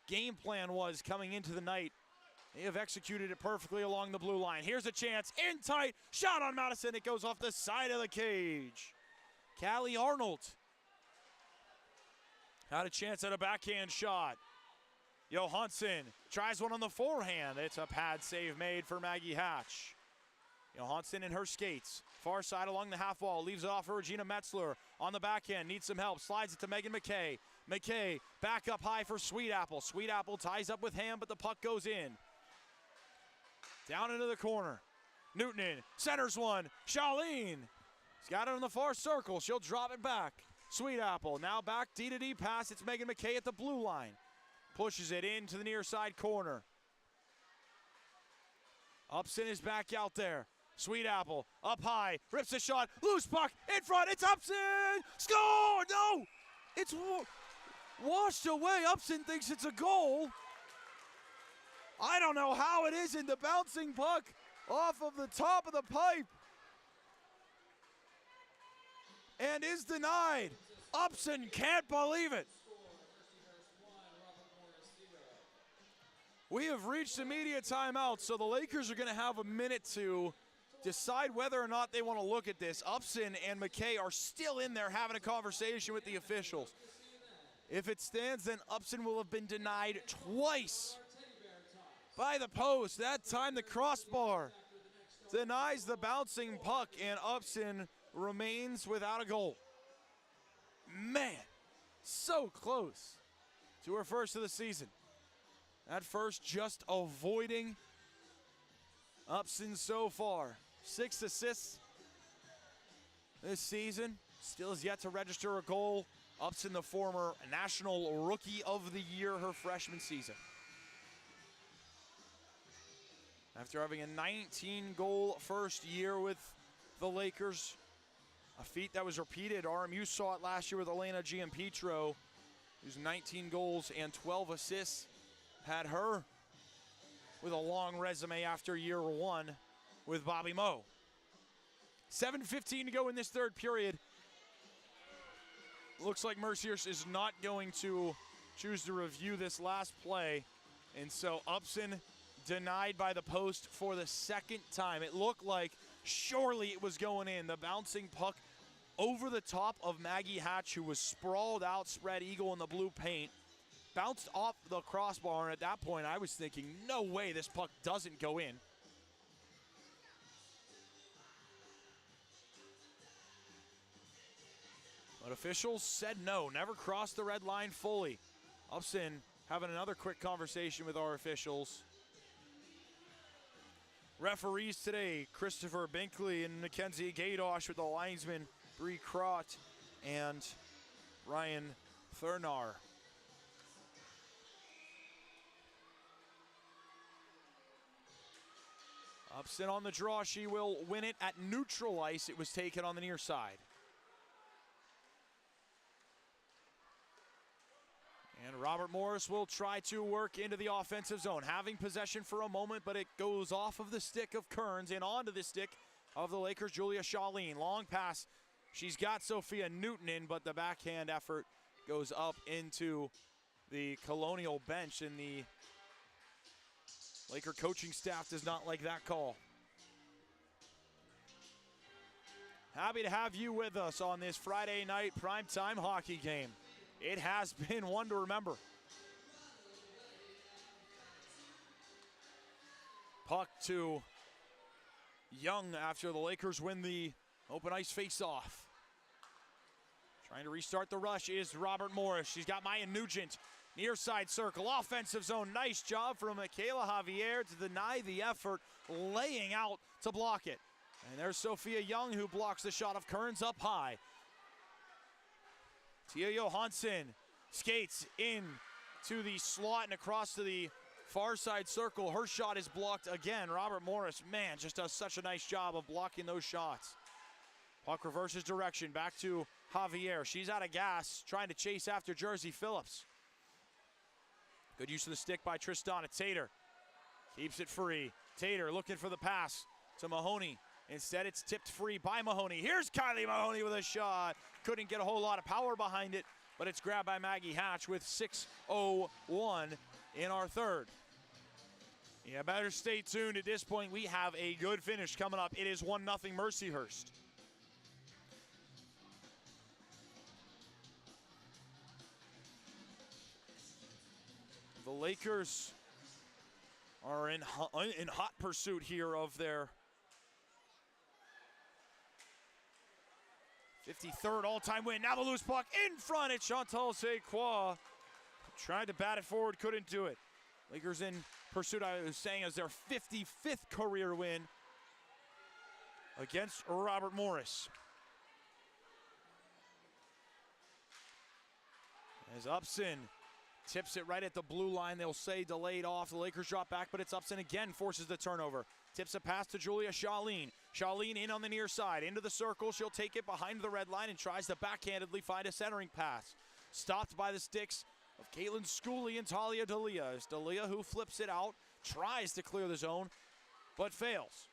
game plan was coming into the night, they have executed it perfectly along the blue line. Here's a chance, in tight, shot on Madison. It goes off the side of the cage. Callie Arnold had a chance at a backhand shot. Johansson tries one on the forehand. It's a pad save made for Maggie Hatch. Johansson in her skates. Far side along the half wall. Leaves it off for Regina Metzler. On the backhand, needs some help. Slides it to Megan McKay. McKay back up high for Sweet Apple. Sweet Apple ties up with Ham, but the puck goes in. Down into the corner. Newton centers one. Shaleen. He's got it in the far circle. She'll drop it back. Sweet Apple now back D-to-D pass. It's Megan McKay at the blue line. Pushes it into the near side corner. Upson is back out there. Sweet Apple up high. Rips a shot. Loose puck in front. It's Upson. Score! No! It's washed away. Upson thinks it's a goal. I don't know how it isn't. The bouncing puck off of the top of the pipe. And is denied. Upson can't believe it. We have reached immediate timeout, so the Lakers are going to have a minute to decide whether or not they want to look at this. Upson and McKay are still in there having a conversation with the officials. If it stands, then Upson will have been denied twice by the post. That time the crossbar denies the bouncing puck, and Upson remains without a goal. Man, so close to her first of the season. That first just avoiding Upson so far. 6 assists this season. Still has yet to register a goal. Upson, the former National Rookie of the Year, her freshman season. After having a 19-goal first year with the Lakers, a feat that was repeated. RMU saw it last year with Elena Giampetro, who's 19 goals and 12 assists. Had her with a long resume after year one with Bobby Moe. 7:15 to go in this third period. Looks like Mercyhurst is not going to choose to review this last play. And so Upson denied by the post for the second time. It looked like surely it was going in. The bouncing puck over the top of Maggie Hatch, who was sprawled out, spread eagle in the blue paint. Bounced off the crossbar, and at that point I was thinking, no way this puck doesn't go in. But officials said no, never crossed the red line fully. Upson having another quick conversation with our officials. Referees today, Christopher Binkley and Mackenzie Gadosh with the linesman, Bree Crott and Ryan Thurnar. Upson on the draw, she will win it at neutral ice. It was taken on the near side. And Robert Morris will try to work into the offensive zone, having possession for a moment, but it goes off of the stick of Kearns and onto the stick of the Lakers' Julia Shaleen. Long pass. She's got Sophia Newton in, but the backhand effort goes up into the Colonial bench, and the Laker coaching staff does not like that call. Happy to have you with us on this Friday night primetime hockey game. It has been one to remember. Puck to Young after the Lakers win the open ice face-off. Trying to restart the rush is Robert Morris. She's got Maya Nugent. Near side circle, offensive zone. Nice job from Michaela Javier to deny the effort, laying out to block it. And there's Sophia Young, who blocks the shot of Kearns up high. Tia Johansson skates in to the slot and across to the far side circle. Her shot is blocked again. Robert Morris, man, just does such a nice job of blocking those shots. Puck reverses direction, back to Javier. She's out of gas, trying to chase after Jersey Phillips. Good use of the stick by Tristana Tater. Keeps it free. Tater looking for the pass to Mahoney. Instead, it's tipped free by Mahoney. Here's Kylie Mahoney with a shot. Couldn't get a whole lot of power behind it, but it's grabbed by Maggie Hatch with 6:01 in our third. Yeah, better stay tuned. At this point, we have a good finish coming up. It is 1-0 Mercyhurst. The Lakers are in hot pursuit here of their 53rd all-time win. Now the loose puck in front. It's Chantal Sequoia. Tried to bat it forward, couldn't do it. Lakers in pursuit, I was saying, as their 55th career win against Robert Morris. As Upson tips it right at the blue line. They'll say delayed off. The Lakers drop back, but it's Upson again, forces the turnover. Tips a pass to Julia Shaleen. Shaleen in on the near side, into the circle. She'll take it behind the red line and tries to backhandedly find a centering pass. Stopped by the sticks of Caitlin Schooley and Talia D'Elia. It's D'Elia who flips it out, tries to clear the zone, but fails.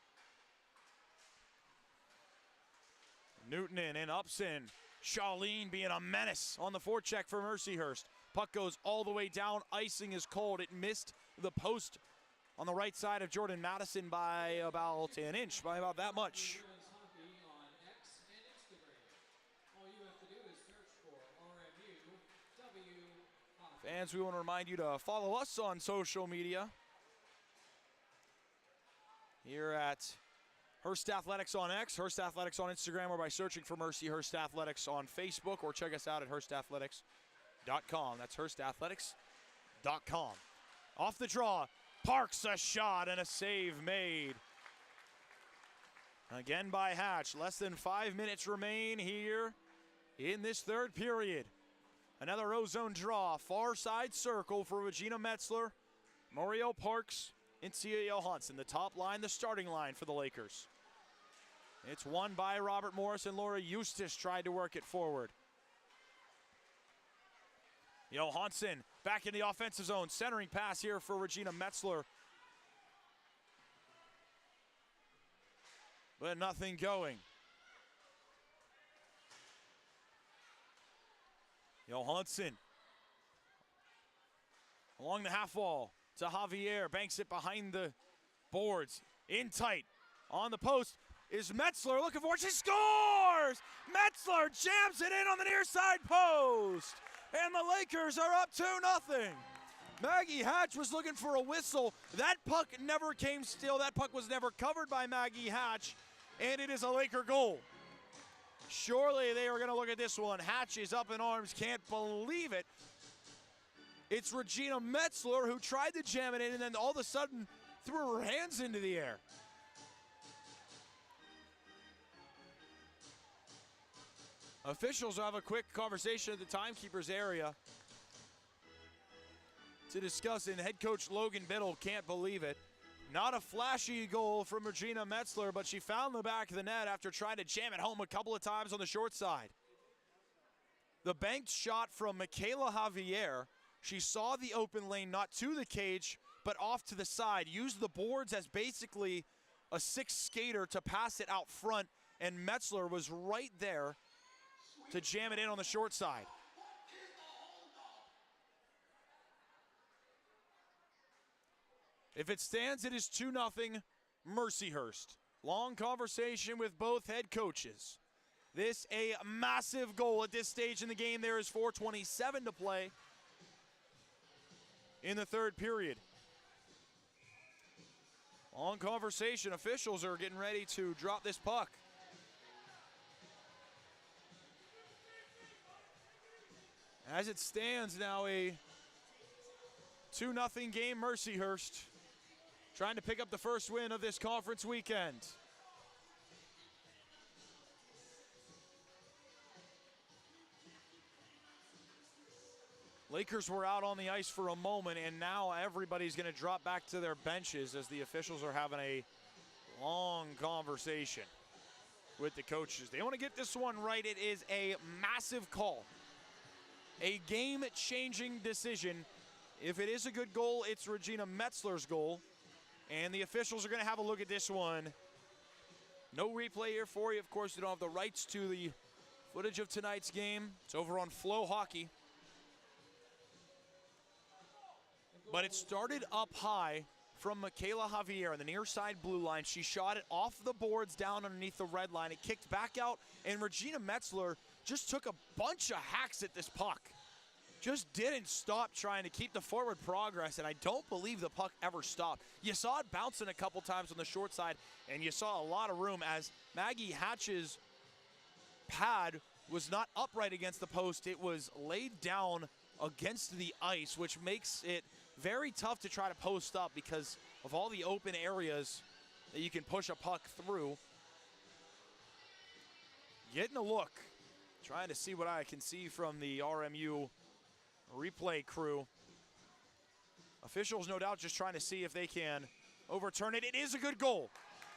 Newton in and Upson. Shaleen being a menace on the forecheck for Mercyhurst. Puck goes all the way down. Icing is cold. It missed the post on the right side of Jordan Madison by about an inch, by about that much. Fans, we want to remind you to follow us on social media here at Hurst Athletics on X, Hurst Athletics on Instagram, or by searching for Mercyhurst Athletics on Facebook, or check us out at hurstathletics.com. That's hurstathletics.com. Off the draw, Parks a shot and a save made. Again by Hatch. Less than 5 minutes remain here in this third period. Another ozone draw, far side circle for Regina Metzler, Mario Parks, and Tia Johansson. The top line, the starting line for the Lakers. It's won by Robert Morris, and Laura Eustace tried to work it forward. Johansson back in the offensive zone. Centering pass here for Regina Metzler. But nothing going. Johansson along the half wall to Javier. Banks it behind the boards. In tight. On the post is Metzler looking for it. She scores! Metzler jams it in on the near side post. And the Lakers are up 2-0. Maggie Hatch was looking for a whistle. That puck never came still. That puck was never covered by Maggie Hatch. And it is a Laker goal. Surely they are going to look at this one. Hatch is up in arms. Can't believe it. It's Regina Metzler who tried to jam it in and then all of a sudden threw her hands into the air. Officials will have a quick conversation at the timekeeper's area to discuss, and head coach Logan Biddle can't believe it. Not a flashy goal from Regina Metzler, but she found the back of the net after trying to jam it home a couple of times on the short side. The banked shot from Michaela Javier. She saw the open lane, not to the cage, but off to the side. Used the boards as basically a sixth skater to pass it out front, and Metzler was right there to jam it in on the short side. If it stands, it is 2-0 Mercyhurst. Long conversation with both head coaches. This a massive goal at this stage in the game. There is 4:27 to play in the third period. Long conversation. Officials are getting ready to drop this puck. As it stands now, a 2-0 game, Mercyhurst trying to pick up the first win of this conference weekend. Lakers were out on the ice for a moment, and now everybody's going to drop back to their benches as the officials are having a long conversation with the coaches. They want to get this one right. It is a massive call. A game-changing decision. If it is a good goal, it's Regina Metzler's goal. And the officials are going to have a look at this one. No replay here for you. Of course, you don't have the rights to the footage of tonight's game. It's over on Flow Hockey. But it started up high from Michaela Javier on the near side blue line. She shot it off the boards down underneath the red line. It kicked back out, and Regina Metzler just took a bunch of hacks at this puck. Just didn't stop trying to keep the forward progress, and I don't believe the puck ever stopped. You saw it bouncing a couple times on the short side, and you saw a lot of room as Maggie Hatch's pad was not upright against the post. It was laid down against the ice, which makes it very tough to try to post up because of all the open areas that you can push a puck through. Getting a look, trying to see what I can see from the RMU replay crew. Officials, no doubt, just trying to see if they can overturn it. It is a good goal.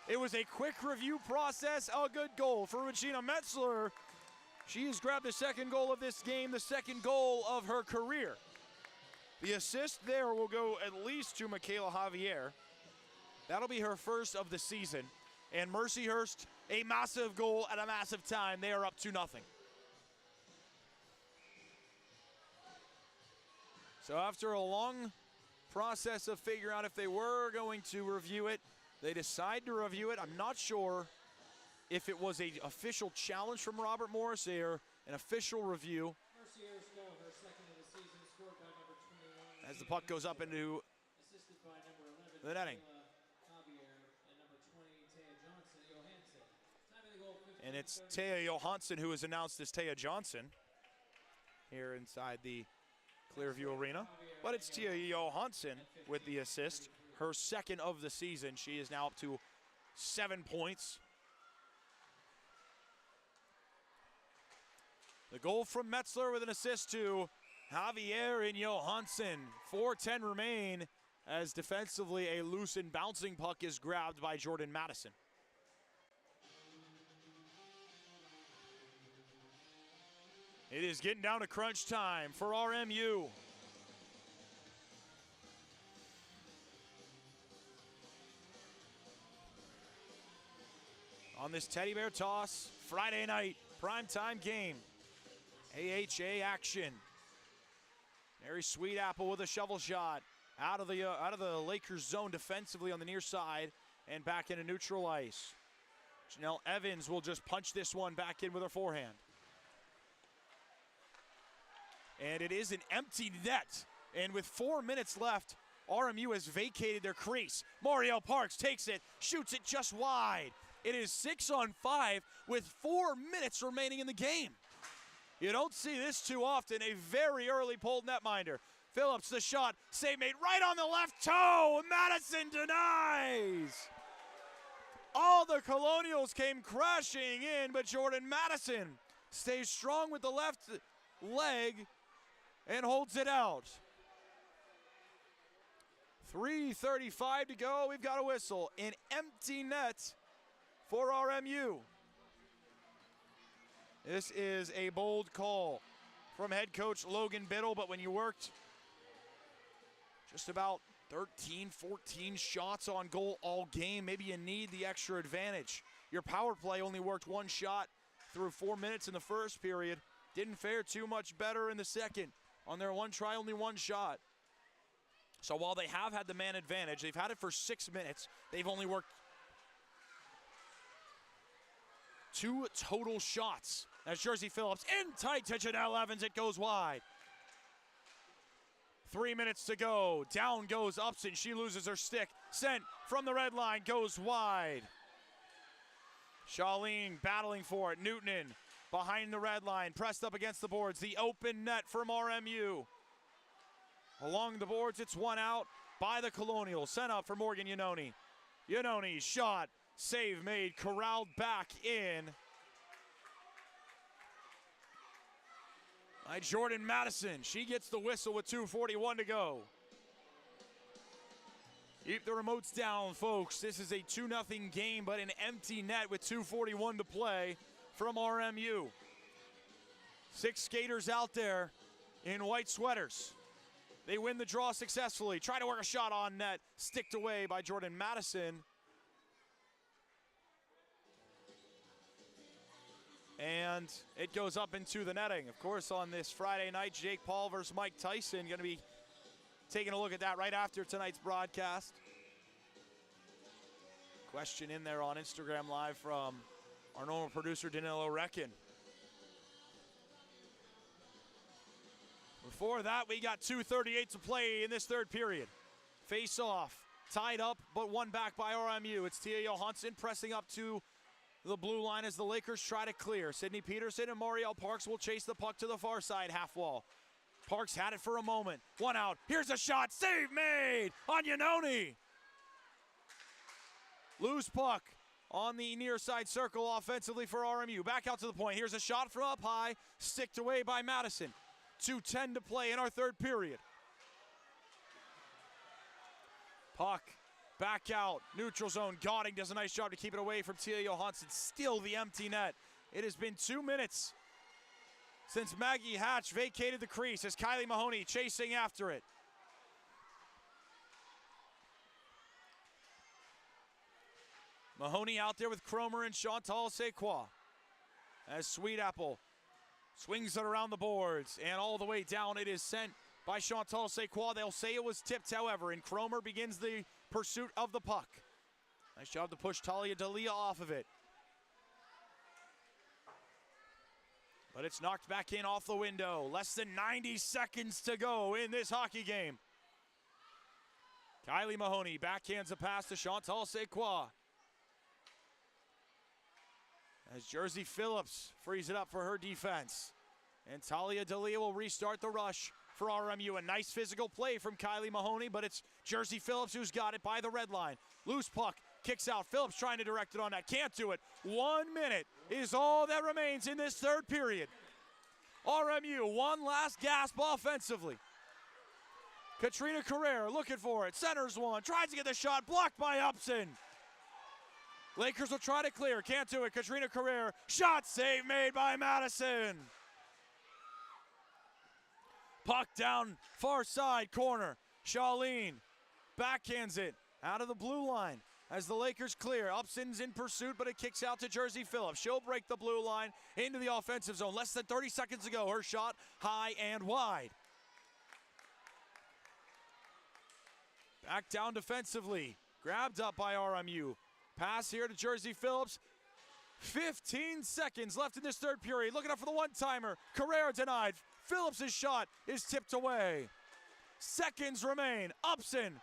It was a quick review process, a good goal for Regina Metzler. She has grabbed the second goal of this game, the second goal of her career. The assist there will go at least to Michaela Javier. That'll be her first of the season. And Mercyhurst, a massive goal at a massive time. They are up 2-0. So after a long process of figuring out if they were going to review it, they decide to review it. I'm not sure if it was an official challenge from Robert Morris or an official review. Mercyhurst goal, her second of the season, scored by number 21. As the puck goes up into Assisted by number 11, the netting. Javier, and number 20, Tia And it's Taya Johansson who is announced as Taya Johnson here inside the Clearview Arena. But it's Taya Johansson with the assist, her second of the season. She is now up to 7 points. The goal from Metzler with an assist to Javier and Johansson. 4:10 remain as defensively a loose and bouncing puck is grabbed by Jordan Madison. It is getting down to crunch time for RMU. On this teddy bear toss, Friday night, primetime game. AHA action. Mary Sweetapple with a shovel shot out of the Lakers zone defensively on the near side and back into neutral ice. Janelle Evans will just punch this one back in with her forehand. And it is an empty net. And with 4 minutes left, RMU has vacated their crease. Moriel Parks takes it, shoots it just wide. It is 6-on-5 with 4 minutes remaining in the game. You don't see this too often. A very early pulled netminder. Phillips, the shot, save made right on the left toe. Madison denies. All the Colonials came crashing in, but Jordan Madison stays strong with the left leg and holds it out. 3:35 to go. We've got a whistle. An empty net for RMU. This is a bold call from head coach Logan Biddle, but when you worked just about 13, 14 shots on goal all game, maybe you need the extra advantage. Your power play only worked 1 shot through 4 minutes in the first period. Didn't fare too much better in the second. On their 1 try, only 1 shot. So while they have had the man advantage, they've had it for 6 minutes. They've only worked 2 total shots. As Jersey Phillips in tight to Janelle Evans, it goes wide. 3 minutes to go. Down goes Upson. She loses her stick. Sent from the red line, goes wide. Charlene battling for it. Newtonen behind the red line, pressed up against the boards. The open net from RMU. Along the boards, it's 1 out by the Colonials. Sent up for Morgan Iannone. Iannone shot, save made, corralled back in by Jordan Madison. She gets the whistle with 2:41 to go. Keep the remotes down, folks. This is a 2-0 game, but an empty net with 2:41 to play from RMU. 6 skaters out there in white sweaters. They win the draw successfully. Try to work a shot on net. Sticked away by Jordan Madison. And it goes up into the netting. Of course, on this Friday night, Jake Paul versus Mike Tyson. Going to be taking a look at that right after tonight's broadcast. Question in there on Instagram Live from our normal producer, Danilo Reckon. Before that, we got 2:38 to play in this third period. Face off, tied up, but won back by RMU. It's Tia Johansson pressing up to the blue line as the Lakers try to clear. Sydney Peterson and Moriel Parks will chase the puck to the far side half wall. Parks had it for a moment. 1 out. Here's a shot. Save made on Iannone. Loose puck on the near side circle offensively for RMU. Back out to the point. Here's a shot from up high. Sticked away by Madison. 2:10 to play in our third period. Puck back out. Neutral zone. Gauding does a nice job to keep it away from Tia Johansson. Still the empty net. It has been 2 minutes since Maggie Hatch vacated the crease as Kylie Mahoney chasing after it. Mahoney out there with Cromer and Chantal Sequoia as Sweetapple swings it around the boards and all the way down. It is sent by Chantal Sequoia. They'll say it was tipped, however, and Cromer begins the pursuit of the puck. Nice job to push Talia Dalia off of it. But it's knocked back in off the window. Less than 90 seconds to go in this hockey game. Kylie Mahoney backhands a pass to Chantal Sequoia. as Jersey Phillips frees it up for her defense. And Talia D'Elia will restart the rush for RMU. A nice physical play from Kylie Mahoney, but it's Jersey Phillips who's got it by the red line. Loose puck, kicks out. Phillips trying to direct it on that. Can't do it. 1 minute is all that remains in this third period. RMU, one last gasp offensively. Katrina Carrera looking for it. Centers one. Tries to get the shot. Blocked by Upson. Lakers will try to clear. Can't do it. Katrina Carrera. Shot save made by Madison. Puck down far side corner. Charlene backhands it out of the blue line as the Lakers clear. Upson's in pursuit, but it kicks out to Jersey Phillips. She'll break the blue line into the offensive zone. Less than 30 seconds ago, her shot high and wide. Back down defensively. Grabbed up by RMU. Pass here to Jersey Phillips. 15 seconds left in this third period. Looking up for the one-timer. Carrera denied. Phillips' shot is tipped away. Seconds remain. Upson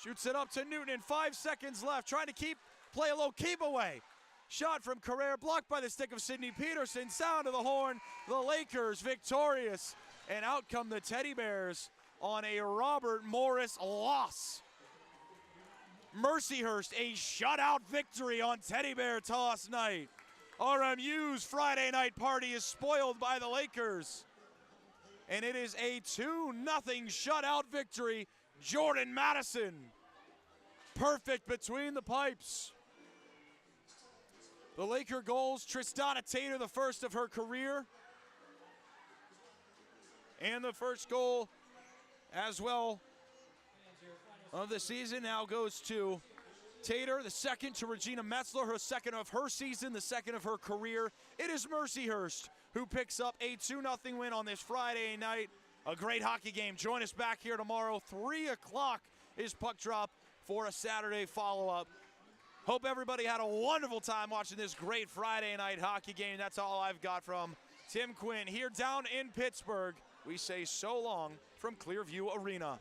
shoots it up to Newton. 5 seconds left. Trying to play a low keep away. Shot from Carrera blocked by the stick of Sydney Peterson. Sound of the horn. The Lakers victorious. And out come the Teddy Bears on a Robert Morris loss. Mercyhurst a shutout victory on Teddy Bear Toss night. RMU's Friday night party is spoiled by the Lakers. And it is a 2-0 shutout victory. Jordan Madison, perfect between the pipes. The Laker goals, Tristana Tater, the first of her career. And the first goal as well of the season now goes to Tater, the second to Regina Metzler, her second of her season, the second of her career. It is Mercyhurst who picks up a 2-0 win on this Friday night. A great hockey game. Join us back here tomorrow. 3 o'clock is puck drop for a Saturday follow-up. Hope everybody had a wonderful time watching this great Friday night hockey game. That's all I've got from Tim Quinn here down in Pittsburgh. We say so long from Clearview Arena.